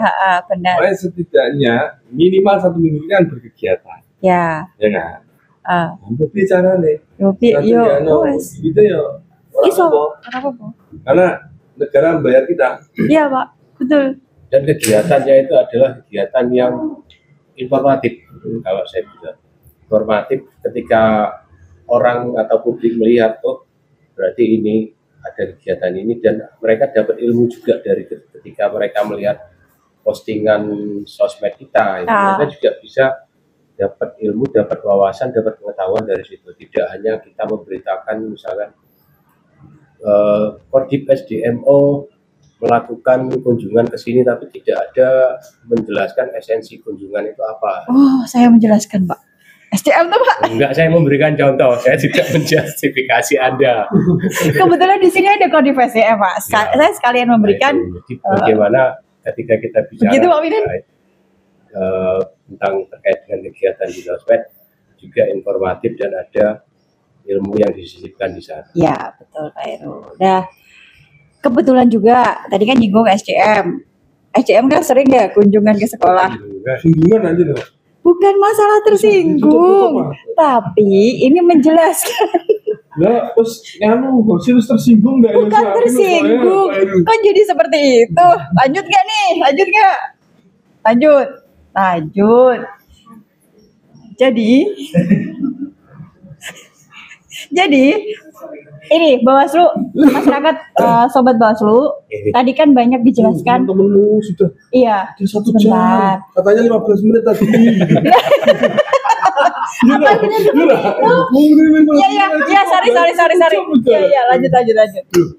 benar. Makanya setidaknya minimal 1 minggu kan berkegiatan. Ya. Ya kan. Untuk bicara nih. Gitu ya. Apa? Karena negara membayar kita. Iya, Pak. Betul. Dan kegiatannya itu adalah kegiatan yang informatif. Kalau saya bilang informatif ketika orang atau publik melihat, oh berarti ini ada kegiatan ini dan mereka dapat ilmu juga dari ketika mereka melihat postingan sosmed kita. Mereka juga bisa dapat ilmu, dapat wawasan, dapat pengetahuan dari situ. Tidak hanya kita memberitakan misalkan Kodim SDMO melakukan kunjungan ke sini tapi tidak ada menjelaskan esensi kunjungan itu apa. Oh, saya menjelaskan, Pak. SDM tuh, Pak? Enggak, saya memberikan contoh. Saya tidak menjustifikasi Anda. Kebetulan di sini ada Kodim SDM, Pak. Saya sekalian memberikan. Jadi bagaimana ketika kita bicara tentang terkait dengan kegiatan di sosmed juga informatif dan ada ilmu yang disisipkan di sana. Ya, betul Pak Heru. Nah, kebetulan juga tadi kan nyinggung SDM. SDM kan sering ya kunjungan ke sekolah. Singgungan aja loh. Bukan masalah tersinggung, tapi ini menjelaskan. Lah, terus harus tersinggung nggak? Bukan tersinggung, kok jadi seperti itu? Lanjut nggak nih? Lanjut nggak? Lanjut. Jadi ini Bawaslu, masyarakat sobat Bawaslu, tadi kan banyak dijelaskan. Temen-temenmu sudah. Iya. 1 jam. Katanya 15 menit tadi. Iya, sorry. Iya, lanjut.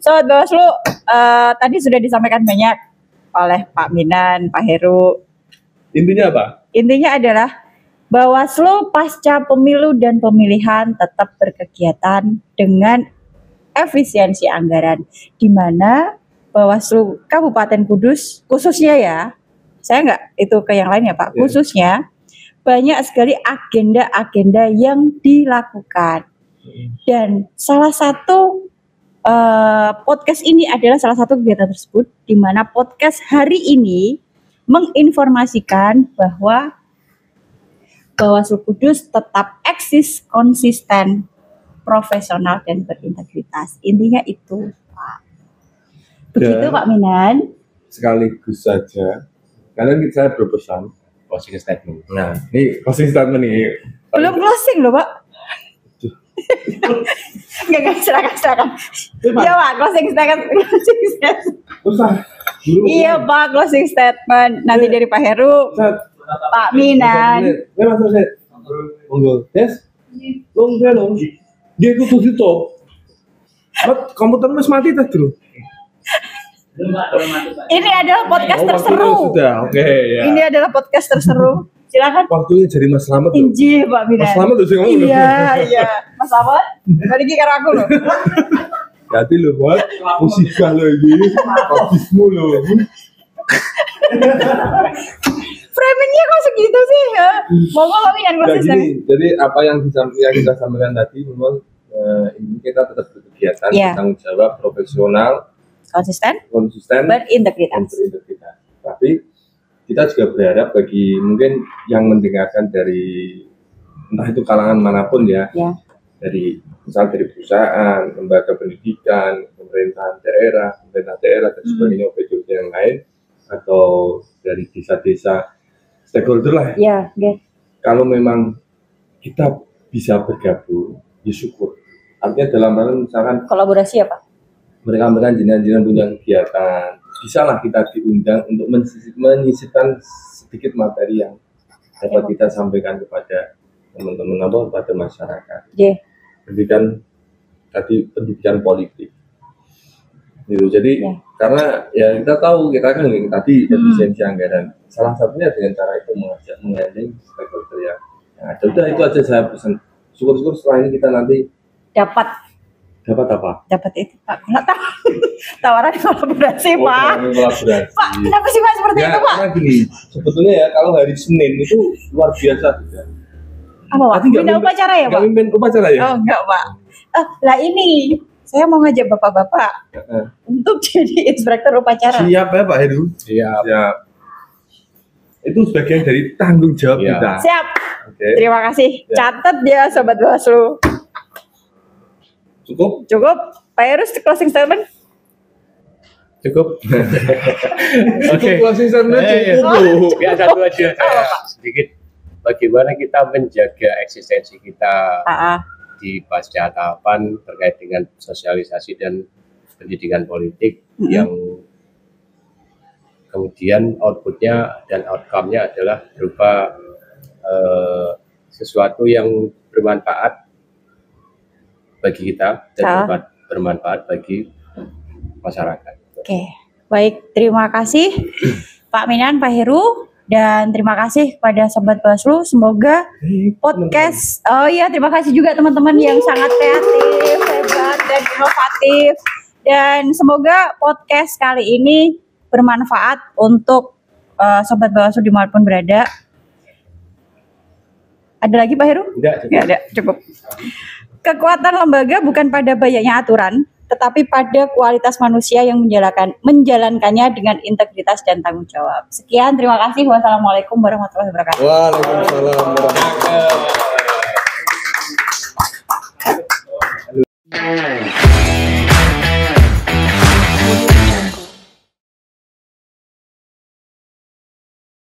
Sobat Bawaslu, tadi sudah disampaikan banyak oleh Pak Minan, Pak Heru. Intinya apa? Intinya adalah Bawaslu pasca pemilu dan pemilihan tetap berkegiatan dengan efisiensi anggaran, di mana Bawaslu Kabupaten Kudus khususnya ya, saya nggak itu ke yang lain ya Pak, khususnya banyak sekali agenda-agenda yang dilakukan. Dan salah satu podcast ini adalah salah satu kegiatan tersebut, di mana podcast hari ini menginformasikan bahwa Bawaslu Kudus tetap eksis, konsisten, profesional, dan berintegritas. Intinya itu, Pak. Begitu, Pak Minan. Sekaligus saja, karena saya berpesan closing statement. Nah, ini closing statement nih. Belum closing loh, Pak. Enggak, silakan. Ya, Pak, closing statement. Usah. Iya Pak, closing statement nanti dari Pak Heru, Pak Minan. Monggo, Des. Long. Dia itu tuh. Komputer mas mati tadi loh. Ini adalah podcast terseru. Sudah, oke ya. Ini adalah podcast terseru. Silakan. Waktunya jadi Mas Slamet loh. Inji Pak Minan. Mas Slamet loh sih ngomong. Iya. Mas Slamet. Balik karo aku loh. Hati loh buat musibah loh ini. Habismu loh. Framingnya kok segitu sih ya? Monggo Pak Minan konsisten. Jadi apa yang kita sampaikan tadi memang ini kita tetap berkegiatan, bertanggung jawab, profesional, konsisten, berintegritas. Tapi kita juga berharap bagi mungkin yang mendengarkan dari entah itu kalangan manapun ya. Dari misal dari perusahaan, lembaga pendidikan, pemerintah daerah dan sebagainya, OPD yang lain, atau dari desa-desa stakeholder lah. Kalau memang kita bisa bergabung, ya syukur. Artinya dalam hal misalkan kolaborasi ya Pak? Mereka jenengan punya kegiatan, bisa lah kita diundang untuk menyisipkan sedikit materi yang dapat kita sampaikan kepada teman-teman pada masyarakat. Pendidikan politik. Gitu. Jadi karena ya kita tahu kita kan tadi efisiensi anggaran. Salah satunya dengan cara itu mengajak stakeholder yang ada. Udah itu aja saya pesan. Syukur-syukur setelah ini kita nanti dapat apa? Dapat itu Pak. Tawaran kolaborasi Pak. Pak, kenapa sih Pak seperti itu Pak? Karena gini, sebetulnya ya kalau hari Senin itu luar biasa juga. Apa Pak? Mimpin upacara ya Pak? Gak mimpin upacara ya? Oh enggak Pak. Lah ini saya mau ngajak bapak-bapak untuk jadi inspektur upacara. Siap ya Pak Heru? Siap. Itu sebagian dari tanggung jawab kita. Siap. Terima kasih. Catat ya Sobat Bawaslu. Cukup. Pak Heru closing statement. Cukup. Oke. Closing statement cukup. Ya satu aja sedikit. Bagaimana kita menjaga eksistensi kita di pasca tahapan terkait dengan sosialisasi dan pendidikan politik yang kemudian outputnya dan outcome-nya adalah berupa sesuatu yang bermanfaat bagi kita dan bermanfaat bagi masyarakat. Oke, baik, terima kasih Pak Minan, Pak Heru, dan terima kasih kepada Sobat Bawaslu. Semoga podcast, terima kasih juga teman-teman yang sangat kreatif, hebat, dan inovatif. Dan semoga podcast kali ini bermanfaat untuk Sobat Bawaslu dimanapun berada. Ada lagi Pak Heru? Nggak ada, cukup. Kekuatan lembaga bukan pada banyaknya aturan, tetapi pada kualitas manusia yang menjalankannya dengan integritas dan tanggung jawab. Sekian, terima kasih. Wassalamualaikum warahmatullahi wabarakatuh. Waalaikumsalam.